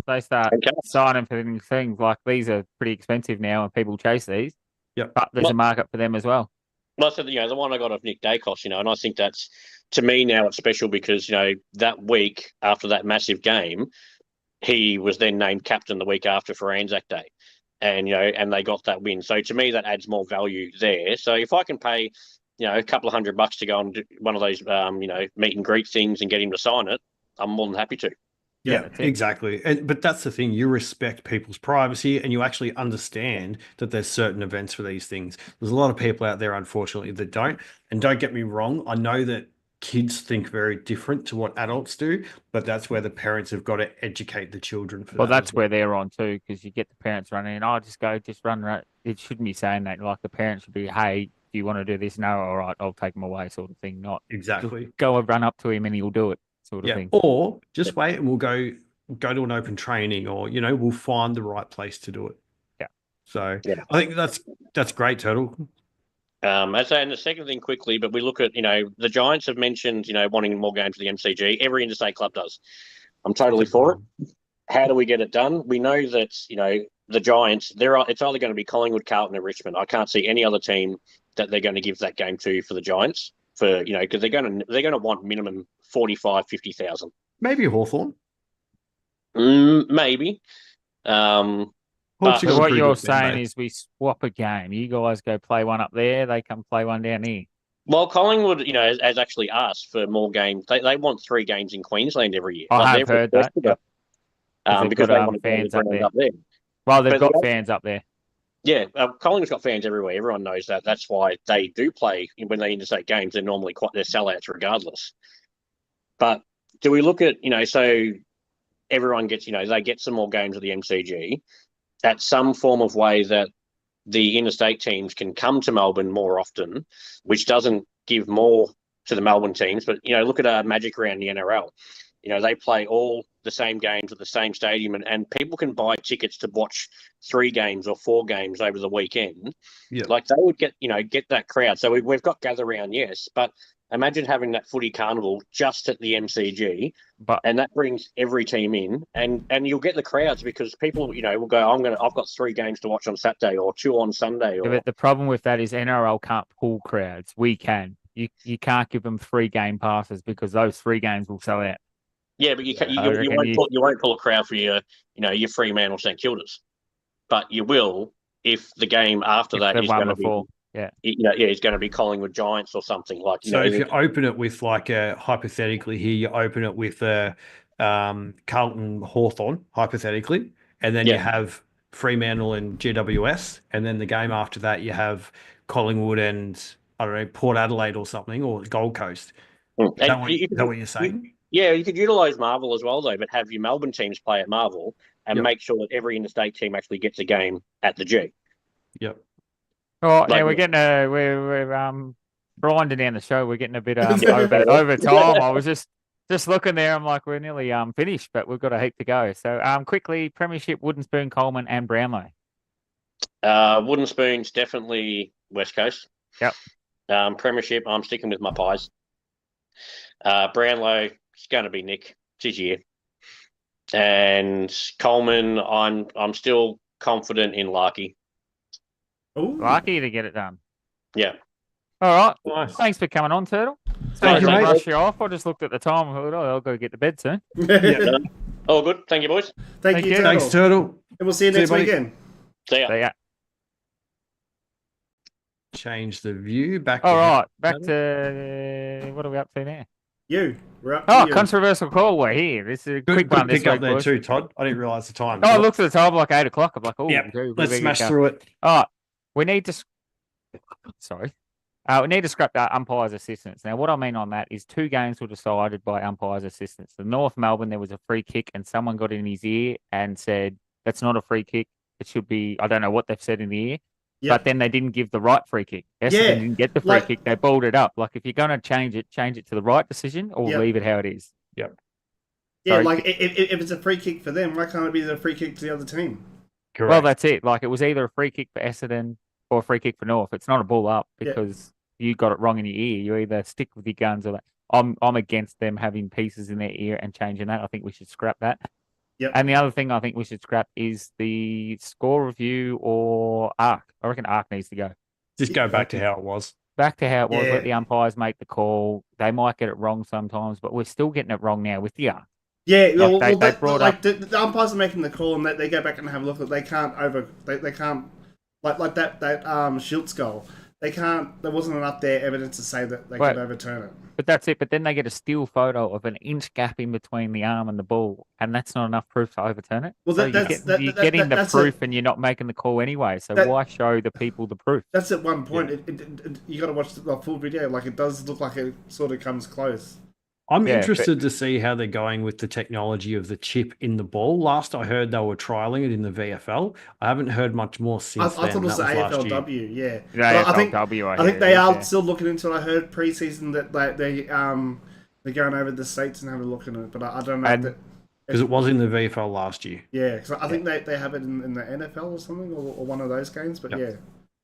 They start signing for things like these are pretty expensive now, and people chase these. Yep. But there's a market for them as well. Well, I said, the one I got of Nick Dacos, and I think that's, to me now, it's special because, that week after that massive game, he was then named captain the week after for Anzac Day, and and they got that win. So to me, that adds more value there. So if I can pay, a couple of $100 to go and do one of those, meet and greet things and get him to sign it, I'm more than happy to. Yeah, exactly. But that's the thing. You respect people's privacy, and you actually understand that there's certain events for these things. There's a lot of people out there, unfortunately, that don't. And don't get me wrong, I know that kids think very different to what adults do, but that's where the parents have got to educate the children for that. Well, that's where they're on too, because you get the parents running in, just run right. It shouldn't be saying that. Like, the parents should be, hey, do you want to do this? No, all right, I'll take him away, sort of thing. Not exactly go and run up to him and he'll do it, sort of thing. Or just wait and we'll go to an open training, or we'll find the right place to do it. Yeah. So I think that's great, Turtle. And the second thing quickly, but we look at, the Giants have mentioned, wanting more games for the MCG. Every interstate club does. I'm totally for it. How do we get it done? We know that, the Giants, it's either going to be Collingwood, Carlton, or Richmond. I can't see any other team that they're going to give that game to for the Giants because they're going to want minimum 45, 50,000. Maybe Hawthorn. Maybe. But what you're saying is we swap a game. You guys go play one up there. They come play one down here. Well, Collingwood, has actually asked for more games. They want 3 games in Queensland every year. I have heard that. Yep. Because they want fans up there. Well, they've got fans up there. Yeah, Collingwood's got fans everywhere. Everyone knows that. That's why they do play when they interstate games. They're normally they're sellouts regardless. But do we look at so everyone gets they get some more games of the MCG at some form of way that the interstate teams can come to Melbourne more often, which doesn't give more to the Melbourne teams. But look at Magic around the NRL. They play all the same games at the same stadium, and people can buy tickets to watch 3 games or 4 games over the weekend. Yeah. Like they would get that crowd. So we've got gather round, yes, but imagine having that footy carnival just at the MCG, and that brings every team in, and you'll get the crowds because people, will go, I've got 3 games to watch on Saturday or 2 on Sunday. But the problem with that is NRL can't pull crowds. We can. You can't give them 3 game passes because those 3 games will sell out. Yeah, but you won't pull a crowd for your Fremantle or St Kilda's, but you will if the game after that is going to be. It's going to be Collingwood Giants or something like. So if you open it with hypothetically here, you open it with Carlton Hawthorn hypothetically, and then you have Fremantle and GWS, and then the game after that you have Collingwood and Port Adelaide or something, or Gold Coast. Is that what you're saying? You could utilise Marvel as well though, but have your Melbourne teams play at Marvel and make sure that every interstate team actually gets a game at the G. Yep. Oh, yeah, we're getting we're grinding down the show. We're getting a bit over time. I was just looking there. I'm like, we're nearly finished, but we've got a heap to go. So quickly, Premiership, Wooden Spoon, Coleman, and Brownlow. Wooden Spoon's definitely West Coast. Yep. Premiership, I'm sticking with my Pies. Brownlow, it's going to be Nick. It's his year. And Coleman, I'm still confident in Larky. Lucky to get it done. Yeah. All right. Nice. Thanks for coming on, Turtle. Thank you, mate. Rush you off. I just looked at the time. I thought, I'll go get to bed soon. All good. Thank you, boys. Thank you, Turtle. Thanks, Turtle. And we'll see you next weekend. See ya. Change the view back. All right. Back to what are we up to now? We're up to you. Controversial call. We're here. This is a quick one. Pick up there too, Todd. I didn't realise the time. I looked at the time like 8 o'clock. I'm like, let's smash through it. All right. We need to. Sorry. We need to scrap that umpires' assistance. Now, what I mean on that is 2 games were decided by umpires' assistants. The North Melbourne, there was a free kick, and someone got in his ear and said, that's not a free kick. It should be, I don't know what they've said in the ear. Yep. But then they didn't give the right free kick. They didn't get the free kick. They balled it up. Like, if you're going to change it to the right decision or leave it how it is. Yep. Yeah, sorry. Like, if it's a free kick for them, why can't it be a free kick to the other team? Correct. Well, that's it. Like, it was either a free kick for Essendon or a free kick for North. It's not a ball up because you got it wrong in your ear. You either stick with your guns or that. I'm against them having pieces in their ear and changing that. I think we should scrap that. Yep. And the other thing I think we should scrap is the score review or ARC. I reckon ARC needs to go. Just go back to how it was. Back to how it was. Let the umpires make the call. They might get it wrong sometimes, but we're still getting it wrong now with the ARC. Yeah, the umpires are making the call, and they go back and have a look at. They can't They can't like that Schultz goal. They can't. There wasn't enough there evidence to say that they could overturn it. But that's it. But then they get a still photo of an inch gap in between the arm and the ball, and that's not enough proof to overturn it. Well, you're getting the proof, and you're not making the call anyway. So why show the people the proof? That's at one point. Yeah. You got to watch the full video. Like, it does look like it sort of comes close. I'm interested to see how they're going with the technology of the chip in the ball. Last I heard, they were trialing it in the VFL. I haven't heard much more since then. I thought it was the AFLW, yeah. The AFLW, I think they are still looking into it. I heard pre-season that they're going over the states and having a look at it, but I don't know. Because it was in the VFL last year. Yeah, because I think they have it in the NFL or something, or one of those games, but yeah.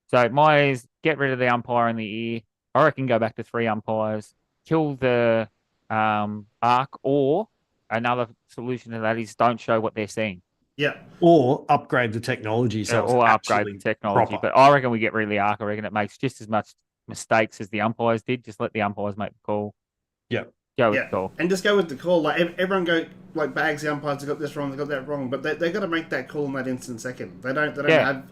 So my is get rid of the umpire in the ear. I reckon go back to 3 umpires, kill the arc, or another solution to that is don't show what they're seeing. Yeah. Or upgrade the technology so Or it's upgrade the actually technology. proper. But I reckon we get rid of the arc. I reckon it makes just as much mistakes as the umpires did. Just let the umpires make the call. Yep. Go with the call. And just go with the call. Like everyone go like bags the umpires have got this wrong, they got that wrong, but they got to make that call in that instant second. They don't have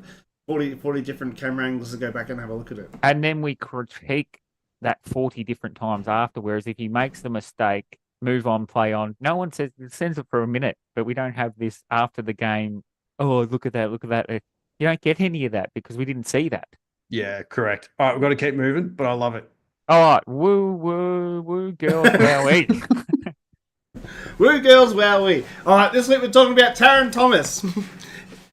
40 different camera angles to go back and have a look at it. And then we critique that 40 different times after. Whereas if he makes the mistake, move on, play on. No one sends it for a minute, but we don't have this after the game. Oh, look at that! Look at that! You don't get any of that because we didn't see that. Yeah, correct. All right, we've got to keep moving, but I love it. All right, woo, woo, woo, girls, wowee. Woo, girls, wowee. All right, this week we're talking about Taron Thomas.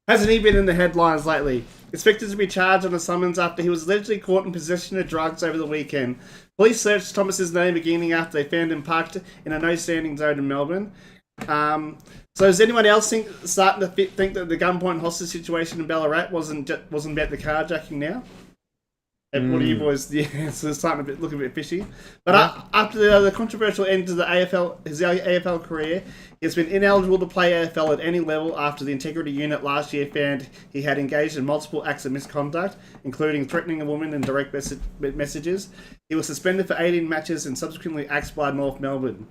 Hasn't he been in the headlines lately? Expected to be charged on a summons after he was allegedly caught in possession of drugs over the weekend. Police searched Thomas's name beginning after they found him parked in a no-standing zone in Melbourne. So is anyone else starting to think that the gunpoint hostage situation in Ballarat wasn't about the carjacking now? And what do you boys? Yeah, so it's starting to look a bit fishy. But after the controversial end to his AFL career, he's been ineligible to play AFL at any level after the integrity unit last year found he had engaged in multiple acts of misconduct, including threatening a woman in direct messages. He was suspended for 18 matches and subsequently axed by North Melbourne.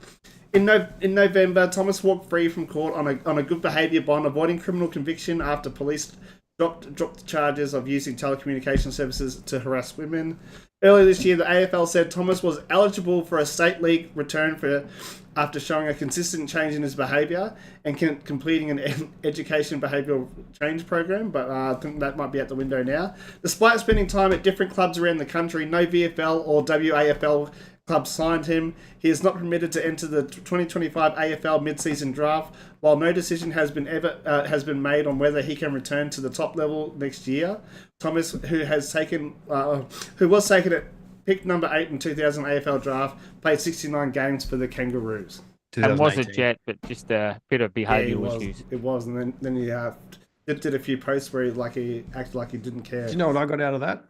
In November, Thomas walked free from court on a good behaviour bond, avoiding criminal conviction after police dropped the charges of using telecommunication services to harass women. Earlier this year, the AFL said Thomas was eligible for a state league return after showing a consistent change in his behaviour and completing an education behavioural change program, but I think that might be out the window now. Despite spending time at different clubs around the country, no VFL or WAFL club signed him. He is not permitted to enter the 2025 AFL mid-season draft, while no decision has been made on whether he can return to the top level next year. Thomas, who was taken at pick number 8 in 2000 AFL draft, played 69 games for the Kangaroos. And was a Jet, but just a bit of behavioural issues. It was, and then he did a few posts where he acted like he didn't care. Do you know what I got out of that?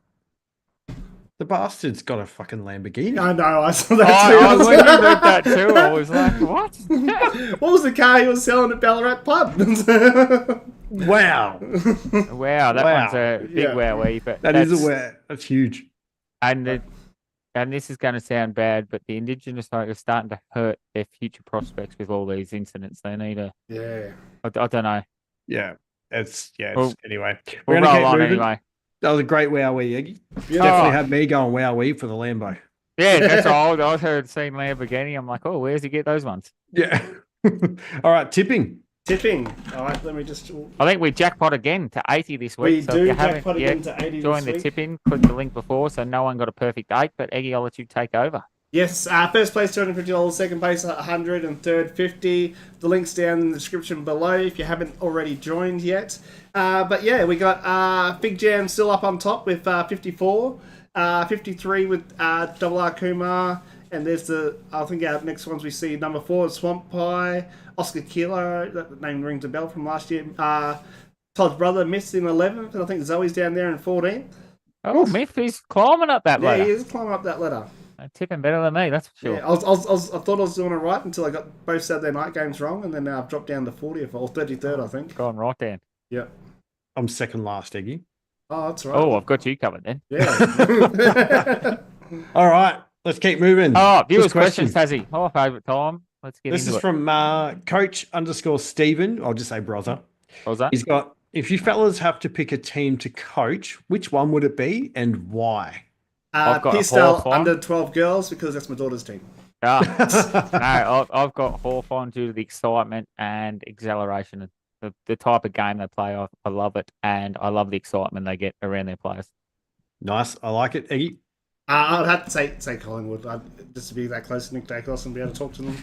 The bastard's got a fucking Lamborghini. I know, I saw that too. I when you read that too, I was like, what? What was the car he was selling at Ballarat Pub? Wow. Wow, that one's a big wowee. But That's a wow. That's huge. And this is going to sound bad, but the Indigenous folk are starting to hurt their future prospects with all these incidents. They need a... Yeah. I don't know. Yeah. Anyway. We'll roll on anyway. That was a great wowee, Egi. Definitely had me going wowee for the Lambo. Yeah, that's all. I seen Lamborghini. I'm like, oh, where's he get those ones? Yeah. All right, tipping. All right, let me just... I think we jackpot again to 80 this week. We do jackpot again to 80 join the tipping. Click the link before, so no one got a perfect 8. But Egi, I'll let you take over. Yes, first place $250, second place $100, and third $50. The link's down in the description below if you haven't already joined yet. But yeah, we got Big Jam still up on top with 54, 53 with Double R Kumar, and there's I think our next ones we see number 4 Swamp Pie, Oscar Kilo, that name rings a bell from last year. Todd's brother Myth's in 11th, and I think Zoe's down there in 14th. Oh, Myth is climbing up that ladder. Yeah, he is climbing up that ladder. Tipping better than me, that's for sure. Yeah, I thought I was doing it right until I got both Saturday night games wrong, and then now I've dropped down to 40th or 33rd, I think. Gone right down. Yeah. I'm second last, Egi. Oh, that's right. Oh, I've got you covered then. Yeah. All right, let's keep moving. Oh, viewers' questions, Tassie. My favourite time. Let's get this into is from Coach_Stephen. I'll just say brother. What was that? He's got, if you fellas have to pick a team to coach, which one would it be and why? Peacedale under 12 girls because that's my daughter's team. No, I've got Hawthorn due to the excitement and exhilaration. The type of game they play, I love it, and I love the excitement they get around their players. Nice, I like it, Egi. I'd have to say Collingwood, just to be that close to Nick Dacos and be able to talk to them.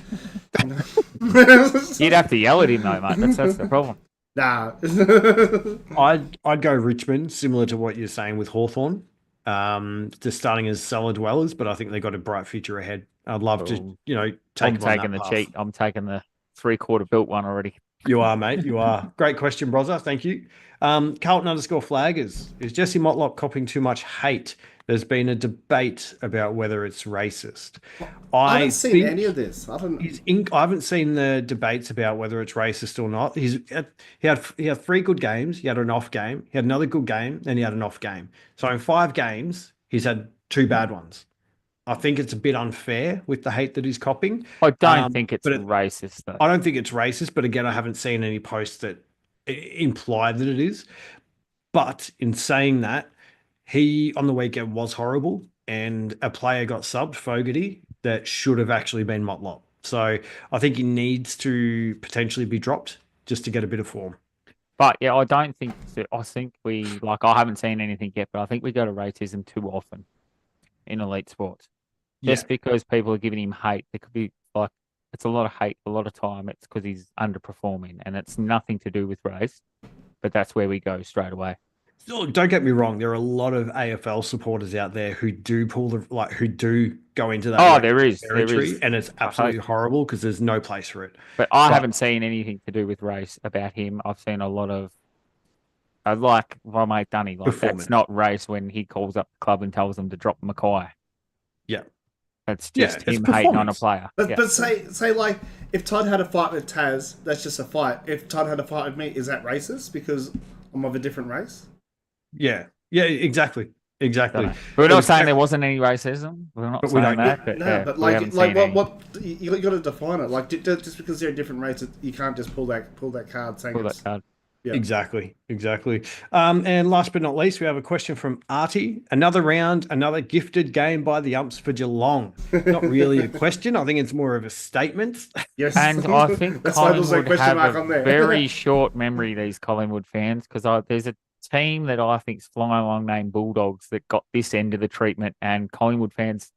You'd have to yell at him though, mate. That's the problem. Nah. I'd go Richmond, similar to what you're saying with Hawthorn. Just starting as cellar dwellers, but I think they've got a bright future ahead. I'd love to, take. I'm taking the cheat. I'm taking the 3/4 built one already. You are, mate. You are. Great question, Brozza. Thank you. Carlton_flaggers. Is Jesse Motlop copying too much hate? There's been a debate about whether it's racist. I haven't seen any of this. I haven't seen the debates about whether it's racist or not. He had 3 good games. He had an off game. He had another good game, and he had an off game. So in 5 games, he's had 2 bad ones. I think it's a bit unfair with the hate that he's copying. I don't think it's racist, though. I don't think it's racist, but again, I haven't seen any posts that imply that it is. But in saying that, he on the weekend was horrible, and a player got subbed, Fogarty, that should have actually been Motlop. So I think he needs to potentially be dropped just to get a bit of form. But yeah, I don't think. I think I haven't seen anything yet, but I think we go to racism too often in elite sports. Just because people are giving him hate, there could be it's a lot of hate a lot of time. It's because he's underperforming, and it's nothing to do with race. But that's where we go straight away. Don't get me wrong. There are a lot of AFL supporters out there who do who do go into that. Oh, there is, and it's absolutely horrible because there's no place for it. But I haven't seen anything to do with race about him. I've seen a lot of, like my mate Dunny, that's not race when he calls up the club and tells them to drop Mackay. Yeah. That's just him hating on a player. But say like, if Todd had a fight with Taz, that's just a fight. If Todd had a fight with me, is that racist because I'm of a different race? Yeah, exactly. We're not saying there wasn't any racism. We're not saying that. But what you got to define it. Like, just because they're a different race, you can't just pull that card saying that card. Yeah. Exactly. And last but not least, we have a question from Artie. Another round, another gifted game by the umps for Geelong. Not really a question. I think it's more of a statement. Yes. And I think Collingwood have a very short memory, these Collingwood fans, because there's a team that I think is flying along named Bulldogs that got this end of the treatment, and Collingwood fans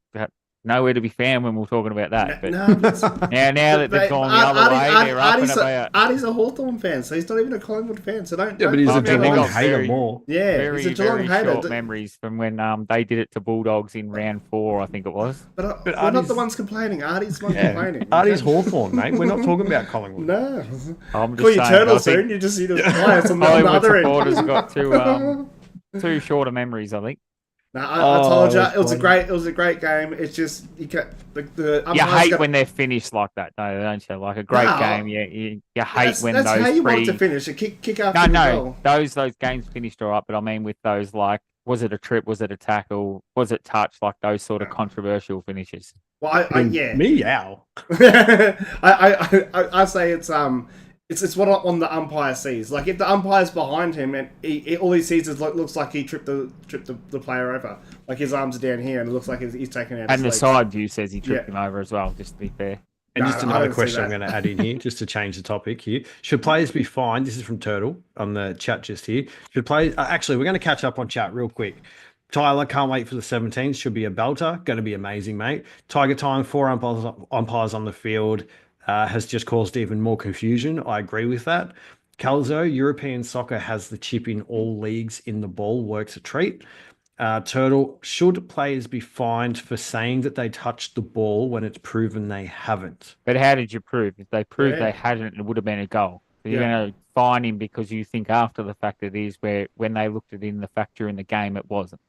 nowhere to be found when we're talking about that. But now that they've gone the other way, they're up and about. Artie's a Hawthorn fan, so he's not even a Collingwood fan. So don't. Yeah, but he's a Geelong hater more. Yeah, very, he's a Geelong hater. Short memories from when they did it to Bulldogs in round 4, I think it was. But we're not the ones complaining. Artie's not complaining. Artie's Hawthorn, mate. We're not talking about Collingwood. No. I'm just call you Turtle soon. You just play us on the other end. Supporters have got two shorter memories, I think. No, I told you it was a great game. It's just you hate when they're finished like that, though, don't you? Like a great game, you hate when that's those. That's how you want to finish. A kick after the goal. Those games finished all right, but I mean with those like, was it a trip? Was it a tackle? Was it touch? Like those sort of controversial finishes. Well, meow. I say it's what on the umpire sees. Like if the umpire's behind him and all he sees is looks like he tripped the player over. Like his arms are down here and it looks like he's taking out. And the side view says he tripped him over as well. Just to be fair. And just another question I'm going to add in here, just to change the topic here. Should players be fined? This is from Turtle on the chat just here. Should players actually? We're going to catch up on chat real quick. Tyler, can't wait for the 17th. Should be a belter. Going to be amazing, mate. Tiger time, 4 umpires on the field. Has just caused even more confusion. I agree with that. Calzo, European soccer has the chip in all leagues in the ball, works a treat. Turtle, should players be fined for saying that they touched the ball when it's proven they haven't? But how did you prove? If they proved they hadn't, it would have been a goal. So you're going to fine him because you think after the fact it is, where when they looked at it in the fact during the game, it wasn't.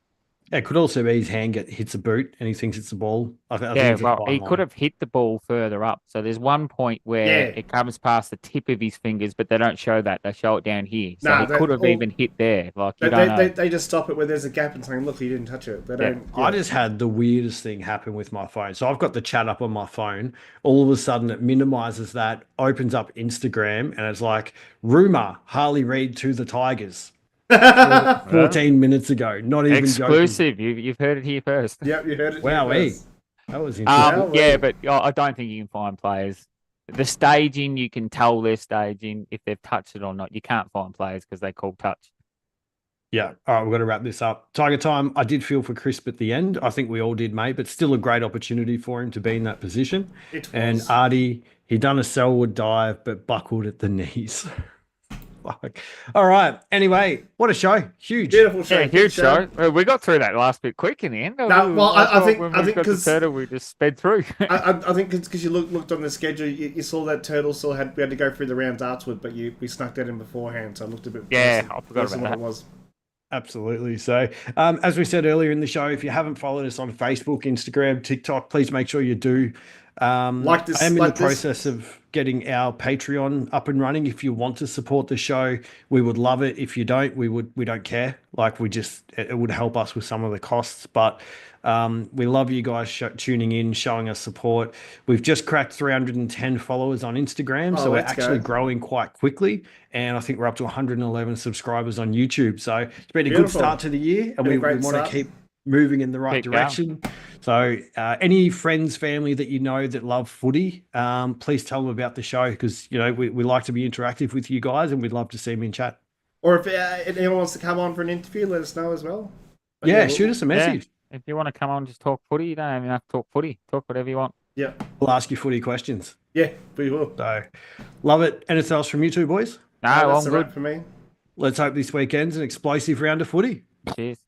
It could also be his hand hits a boot and he thinks it's the ball. He could have hit the ball further up. So there's one point where it comes past the tip of his fingers, but they don't show that. They show it down here. So he could have even hit there. Like they just stop it where there's a gap and saying, look, he didn't touch it. They don't. Yeah. I just had the weirdest thing happen with my phone. So I've got the chat up on my phone. All of a sudden it minimizes that, opens up Instagram, and it's like, rumor, Harley Reid to the Tigers. 14 minutes ago. Not even exclusive. Joking. You've heard it here first. Yep, you heard it. Wowee. That was interesting. But I don't think you can find players. The staging, you can tell they're staging if they've touched it or not. You can't find players because they call touch. Yeah. All right, we've got to wrap this up. Tiger time. I did feel for Crisp at the end. I think we all did, mate, but still a great opportunity for him to be in that position. And Artie, he done a Selwood dive, but buckled at the knees. Fuck. All right. Anyway, what a show. Huge. Beautiful show. Yeah, huge show. Well, we got through that last bit quick in the end. No, well, I think when we got the 'cause- turtle, we just sped through. I think because you looked on the schedule, you saw that Turtle still had we had to go through the rounds afterward, but we snuck that in beforehand, so it looked a bit Yeah, worse, I forgot worse than about what that. it was. Absolutely. So, as we said earlier in the show, if you haven't followed us on Facebook, Instagram, TikTok, please make sure you do. Like this- I am in like the this. process of getting our Patreon up and running. If you want to support the show, we would love it. If you don't, we don't care. Like it would help us with some of the costs, but we love you guys tuning in, showing us support. We've just cracked 310 followers on Instagram, so we're let's actually go. growing quite quickly. And I think we're up to 111 subscribers on YouTube. So it's been a good Beautiful. start to the year, and Been a we great want to start. keep moving in the right Keep going. direction. So any friends, family that you know that love footy, please tell them about the show, because we like to be interactive with you guys, and we'd love to see them in chat. Or if anyone wants to come on for an interview, let us know as well. But Yeah, we'll- shoot us a message. If you want to come on, just talk footy. You don't even have to talk footy. Talk whatever you want. Yeah, We'll ask you footy questions. yeah, we will. So love it. Anything else from you two boys? No, That's I'm all right good. for me. Let's hope this weekend's an explosive round of footy. Cheers.